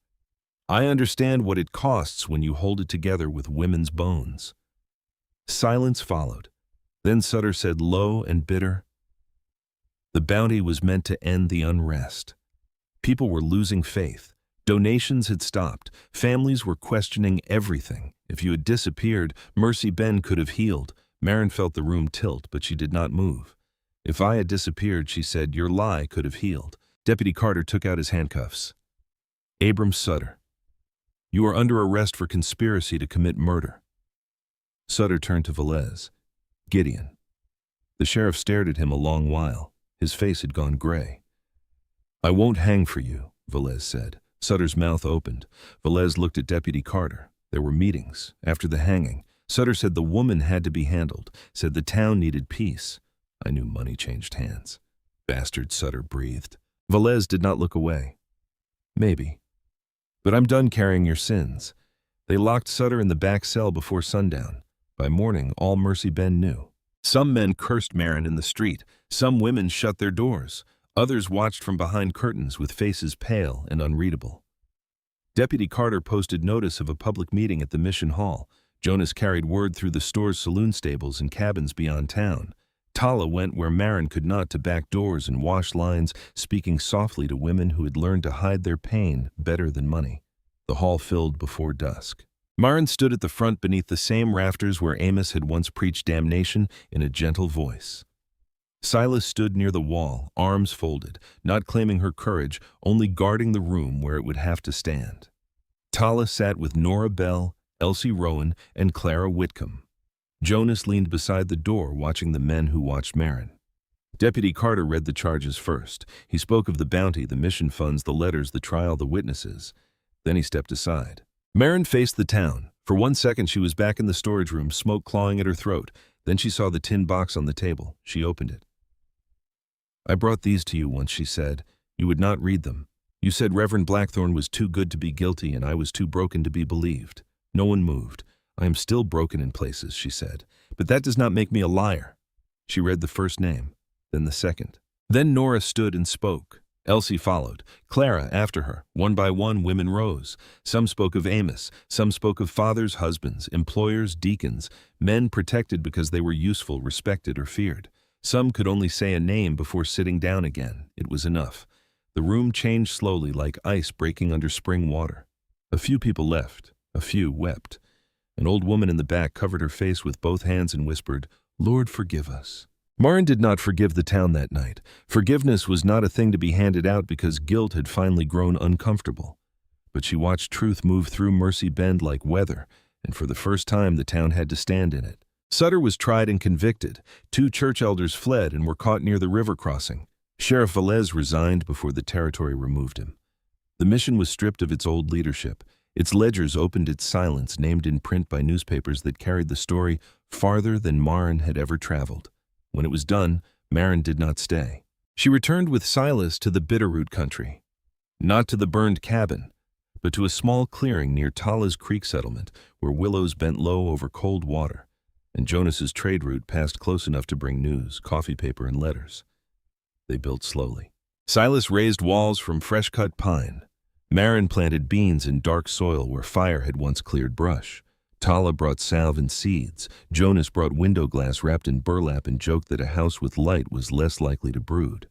I understand what it costs when you hold it together with women's bones. Silence followed. Then Sutter said low and bitter, the bounty was meant to end the unrest. People were losing faith. Donations had stopped. Families were questioning everything. If you had disappeared, Mercy Ben could have healed. Marin felt the room tilt, but she did not move. If I had disappeared, she said, your lie could have healed. Deputy Carter took out his handcuffs. Abram Sutter, you are under arrest for conspiracy to commit murder. Sutter turned to Velez. Gideon. The sheriff stared at him a long while. His face had gone gray. I won't hang for you, Velez said. Sutter's mouth opened. Velez looked at Deputy Carter. There were meetings. After the hanging, Sutter said the woman had to be handled, said the town needed peace. I knew money changed hands. Bastard, Sutter breathed. Velez did not look away. Maybe. But I'm done carrying your sins. They locked Sutter in the back cell before sundown. By morning, all Mercy Ben knew. Some men cursed Marin in the street. Some women shut their doors. Others watched from behind curtains with faces pale and unreadable. Deputy Carter posted notice of a public meeting at the Mission Hall. Jonas carried word through the store's saloon stables and cabins beyond town. Tala went where Marin could not to back doors and wash lines, speaking softly to women who had learned to hide their pain better than money. The hall filled before dusk. Marin stood at the front beneath the same rafters where Amos had once preached damnation in a gentle voice. Silas stood near the wall, arms folded, not claiming her courage, only guarding the room where it would have to stand. Tala sat with Nora Bell, Elsie Rowan, and Clara Whitcomb. Jonas leaned beside the door, watching the men who watched Marin. Deputy Carter read the charges first. He spoke of the bounty, the mission funds, the letters, the trial, the witnesses. Then he stepped aside. Marin faced the town. For 1 second, she was back in the storage room, smoke clawing at her throat. Then she saw the tin box on the table. She opened it. I brought these to you once, she said. You would not read them. You said Reverend Blackthorne was too good to be guilty and I was too broken to be believed. No one moved. I am still broken in places, she said. But that does not make me a liar. She read the first name, then the second. Then Nora stood and spoke. Elsie followed. Clara after her. One by one, women rose. Some spoke of Amos. Some spoke of fathers, husbands, employers, deacons, men protected because they were useful, respected, or feared. Some could only say a name before sitting down again. It was enough. The room changed slowly, like ice breaking under spring water. A few people left. A few wept. An old woman in the back covered her face with both hands and whispered, Lord, forgive us. Marin did not forgive the town that night. Forgiveness was not a thing to be handed out because guilt had finally grown uncomfortable. But she watched truth move through Mercy Bend like weather, and for the first time the town had to stand in it. Sutter was tried and convicted. 2 church elders fled and were caught near the river crossing. Sheriff Velez resigned before the territory removed him. The mission was stripped of its old leadership. Its ledgers opened its silence, named in print by newspapers that carried the story farther than Maren had ever traveled. When it was done, Maren did not stay. She returned with Silas to the Bitterroot country. Not to the burned cabin, but to a small clearing near Tala's Creek settlement, where willows bent low over cold water, and Jonas's trade route passed close enough to bring news, coffee paper, and letters. They built slowly. Silas raised walls from fresh-cut pine. Maren planted beans in dark soil where fire had once cleared brush. Tala brought salve and seeds. Jonas brought window glass wrapped in burlap and joked that a house with light was less likely to brood.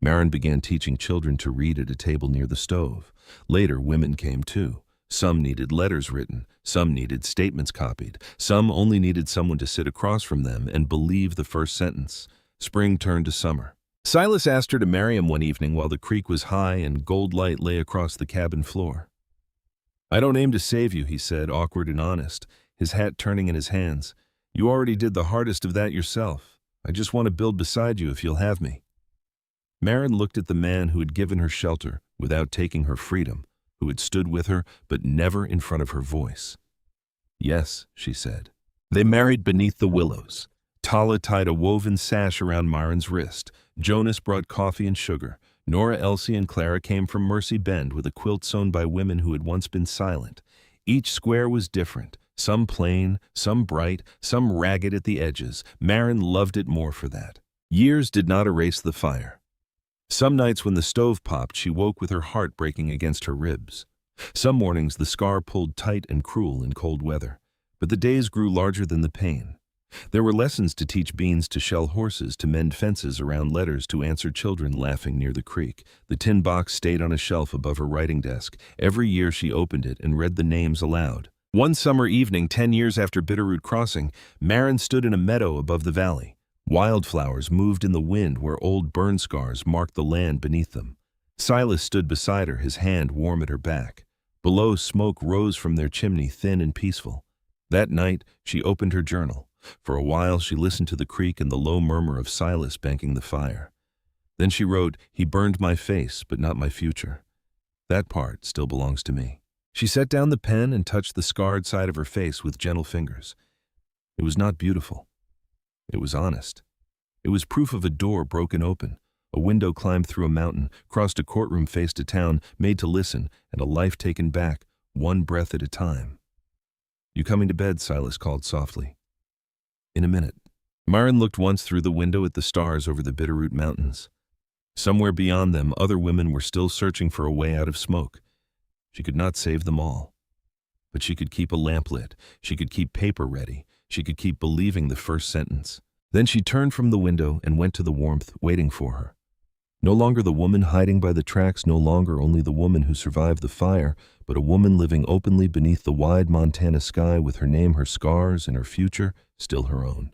Maren began teaching children to read at a table near the stove. Later, women came too. Some needed letters written, some needed statements copied, some only needed someone to sit across from them and believe the first sentence. Spring turned to summer. Silas asked her to marry him one evening while the creek was high and gold light lay across the cabin floor. "I don't aim to save you," he said, awkward and honest, his hat turning in his hands. "You already did the hardest of that yourself. I just want to build beside you if you'll have me." Maren looked at the man who had given her shelter without taking her freedom, who had stood with her but never in front of her voice. "Yes," she said. They married beneath the willows. Tala tied a woven sash around Maren's wrist. Jonas brought coffee and sugar. Nora, Elsie, and Clara came from Mercy Bend with a quilt sewn by women who had once been silent. Each square was different, some plain, some bright, some ragged at the edges. Maren loved it more for that. Years did not erase the fire. Some nights when the stove popped, she woke with her heart breaking against her ribs. Some mornings the scar pulled tight and cruel in cold weather, but the days grew larger than the pain. There were lessons to teach beans to shell horses, to mend fences around letters, to answer children laughing near the creek. The tin box stayed on a shelf above her writing desk. Every year she opened it and read the names aloud. One summer evening, 10 years after Bitterroot Crossing, Maren stood in a meadow above the valley. Wildflowers moved in the wind where old burn scars marked the land beneath them. Silas stood beside her, his hand warm at her back. Below, smoke rose from their chimney, thin and peaceful. That night, she opened her journal. For a while, she listened to the creek and the low murmur of Silas banking the fire. Then she wrote, "He burned my face, but not my future. That part still belongs to me." She set down the pen and touched the scarred side of her face with gentle fingers. It was not beautiful. It was honest. It was proof of a door broken open, a window climbed through a mountain, crossed a courtroom faced a town, made to listen, and a life taken back, one breath at a time. "You coming to bed?" Silas called softly. "In a minute." Maren looked once through the window at the stars over the Bitterroot Mountains. Somewhere beyond them, other women were still searching for a way out of smoke. She could not save them all. But she could keep a lamp lit. She could keep paper ready. She could keep believing the first sentence. Then she turned from the window and went to the warmth waiting for her. No longer the woman hiding by the tracks, no longer only the woman who survived the fire, but a woman living openly beneath the wide Montana sky with her name, her scars, and her future still her own.